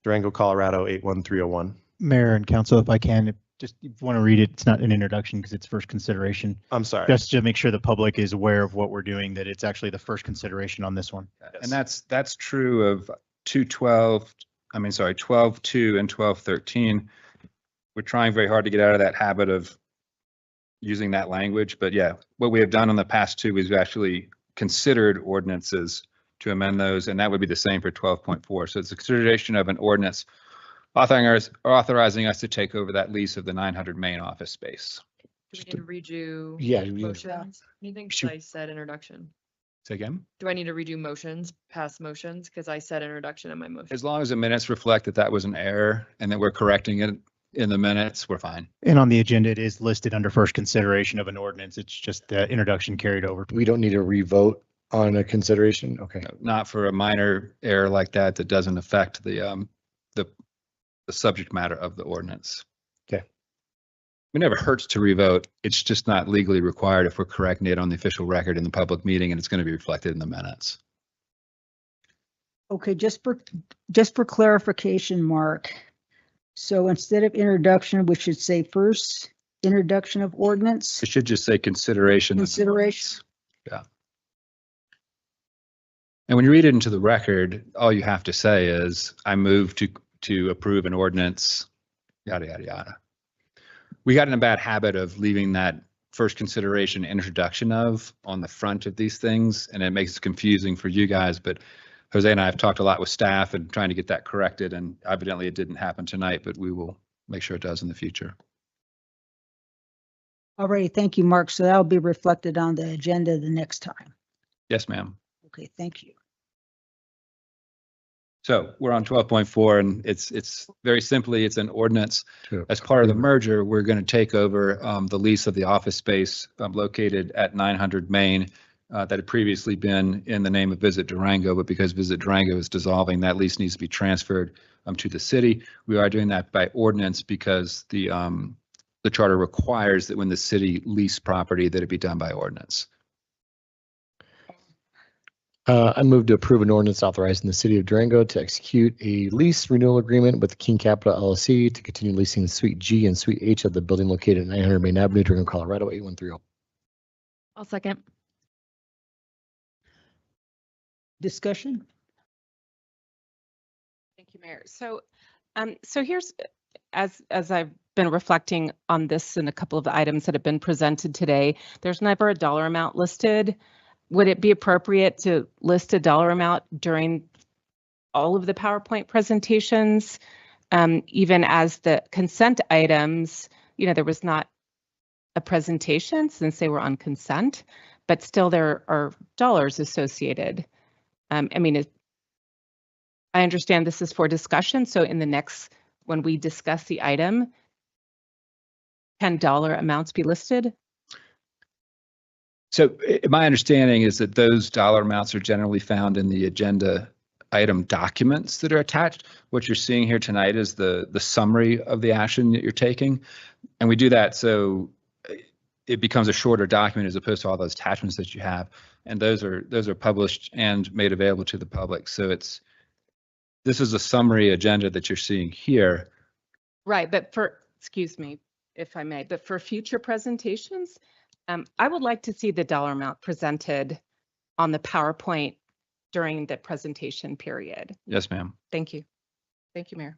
Durango, Colorado 81301. Mayor and council, if I can, just if you want to read it, it's not an introduction because it's first consideration. I'm sorry. Just to make sure the public is aware of what we're doing, that it's actually the first consideration on this one. And that's true of 12-2 and 12-13. We're trying very hard to get out of that habit of using that language, but yeah, what we have done in the past two is we actually considered ordinances to amend those, and that would be the same for 12.4. So it's a consideration of an ordinance authorizing us to take over that lease of the 900 Main office space. Do we need to redo Yeah, motions? Anything? 'Cause I said introduction. Say again? Do I need to redo motions, past motions? Because I said introduction in my motion. As long as the minutes reflect that that was an error and that we're correcting it in the minutes, we're fine. And on the agenda, it is listed under first consideration of an ordinance. It's just the introduction carried over. We don't need to revote on a consideration. Okay. No, not for a minor error like that that doesn't affect the subject matter of the ordinance. Okay. It never hurts to revote. It's just not legally required if we're correcting it on the official record in the public meeting, and it's going to be reflected in the minutes. Okay, just for clarification, Mark. So instead of introduction, we should say first introduction of ordinance. It should just say consideration. Consideration. Yeah. And when you read it into the record, all you have to say is, I move to approve an ordinance, yada, yada, yada. We got in a bad habit of leaving that first consideration introduction of on the front of these things, and it makes it confusing for you guys, but Jose and I have talked a lot with staff and trying to get that corrected, and evidently it didn't happen tonight, but we will make sure it does in the future. All righty, thank you, Mark. So that'll be reflected on the agenda the next time. Yes, ma'am. Okay, thank you. So we're on 12.4, and it's very simply, it's an ordinance. As part of the merger, we're going to take over the lease of the office space located at 900 Main that had previously been in the name of Visit Durango, but because Visit Durango is dissolving, that lease needs to be transferred to the city. We are doing that by ordinance because the charter requires that when the city lease property, that it be done by ordinance. I move to approve an ordinance authorizing the City of Durango to execute a lease renewal agreement with King Capital LLC to continue leasing Suite G and Suite H of the building located at 900 Main Avenue, Durango, Colorado 81301. I'll second. Discussion? Thank you, Mayor. So here's, as I've been reflecting on this and a couple of the items that have been presented today, there's never a dollar amount listed. Would it be appropriate to list a dollar amount during all of the PowerPoint presentations? Even as the consent items, there was not a presentation since they were on consent, but still there are dollars associated. I understand this is for discussion, so in the next, when we discuss the item, can dollar amounts be listed? So my understanding is that those dollar amounts are generally found in the agenda item documents that are attached. What you're seeing here tonight is the summary of the action that you're taking. And we do that so it becomes a shorter document as opposed to all those attachments that you have. And those are published and made available to the public. So this is a summary agenda that you're seeing here. Right, but excuse me if I may, but for future presentations, I would like to see the dollar amount presented on the PowerPoint during the presentation period. Yes, ma'am. Thank you. Thank you, Mayor.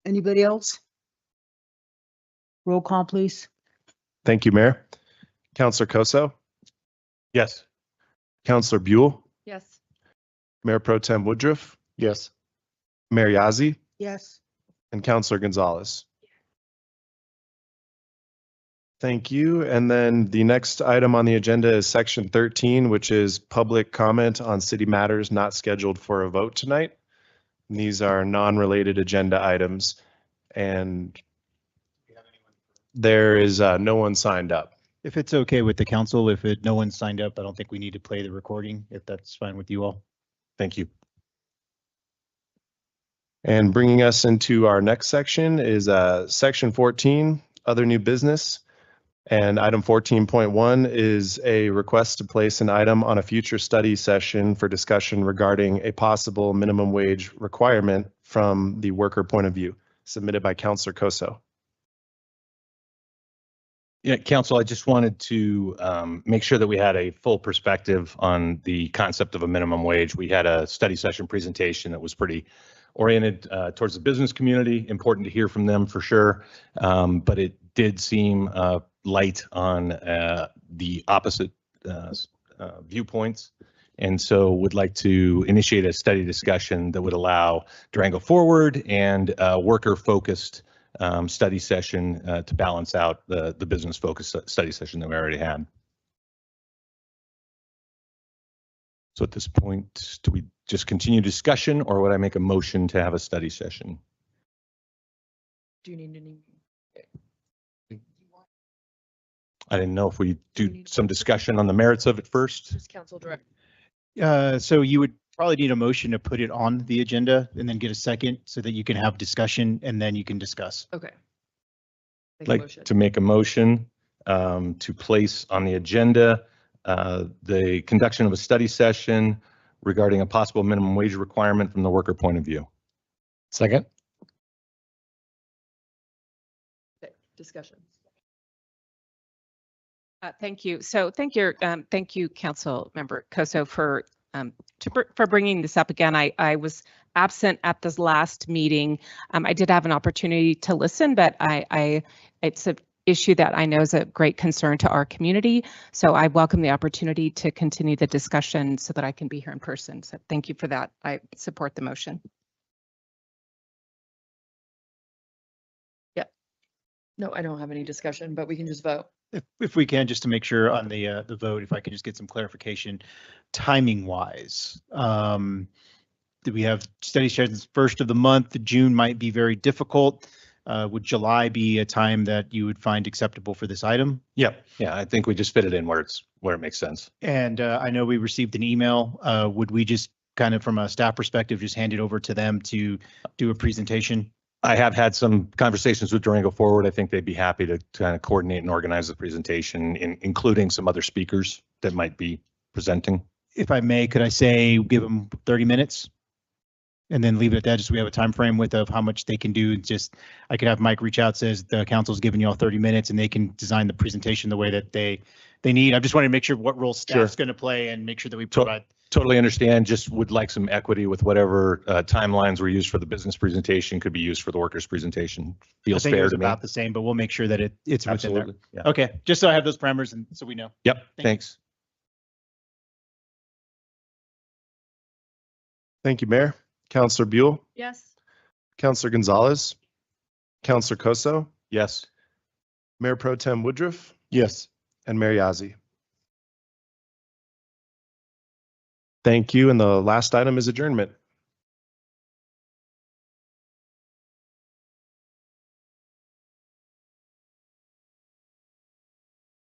Anybody else? Roll call, please. Thank you, Mayor. Counselor Koso, Yes. Counselor Buell, Yes. Mayor Pro Tem Woodruff, Yes. Mayor Yazzie, Yes. and Counselor Gonzalez. Thank you. And then the next item on the agenda is section 13, which is public comment on city matters not scheduled for a vote tonight. And these are non-related agenda items, and there is no one signed up. If it's okay with the council, no one signed up, I don't think we need to play the recording, if that's fine with you all. Thank you. And bringing us into our next section is section 14, other new business. And item 14.1 is a request to place an item on a future study session for discussion regarding a possible minimum wage requirement from the worker point of view, submitted by Counselor Koso. Yeah, Council, I just wanted to make sure that we had a full perspective on the concept of a minimum wage. We had a study session presentation that was pretty oriented towards the business community, important to hear from them for sure, but it did seem light on the opposite viewpoints. And so would like to initiate a study discussion that would allow Durango Forward and worker-focused study session to balance out the business-focused study session that we already had. So at this point, do we just continue discussion, or would I make a motion to have a study session? Do you need any? I didn't know if we do some discussion on the merits of it first. Just council direct. So you would probably need a motion to put it on the agenda and then get a second so that you can have discussion and then you can discuss. Okay. I'd like to make a motion to place on the agenda the conduction of a study session regarding a possible minimum wage requirement from the worker point of view. Second. Okay, discussion. Thank you. So thank you, Council Member Koso, for bringing this up again. I was absent at this last meeting. I did have an opportunity to listen, but it's an issue that I know is a great concern to our community. So I welcome the opportunity to continue the discussion so that I can be here in person. So thank you for that. I support the motion. Yep. No, I don't have any discussion, but we can just vote. If we can, just to make sure on the vote, if I could just get some clarification, timing wise. Do we have study sessions first of the month? June might be very difficult. Would July be a time that you would find acceptable for this item? Yep. Yeah, I think we just fit it in where it makes sense. And I know we received an email. Would we just kind of from a staff perspective, just hand it over to them to do a presentation? I have had some conversations with Durango Forward. I think they'd be happy to kind of coordinate and organize the presentation, including some other speakers that might be presenting. If I may, could I say give them 30 minutes? And then leave it at that, just so we have a time frame of how much they can do. Just I could have Mike reach out, says the council's giving you all 30 minutes and they can design the presentation the way that they need. I just wanted to make sure what role staff's going to play and make sure that we provide. Totally understand. Just would like some equity with whatever timelines were used for the business presentation could be used for the workers presentation. Feels I think fair it was to me. about the same, but we'll make sure that it's within there. Absolutely. Yeah. Okay, just so I have those parameters and so we know. Yep. Thanks. Thank you, Mayor. Counselor Buell, Yes. Counselor Gonzalez, Counselor Koso, Yes. Mayor Pro Tem Woodruff, Yes. and Mayor Yazzie. Thank you. And the last item is adjournment.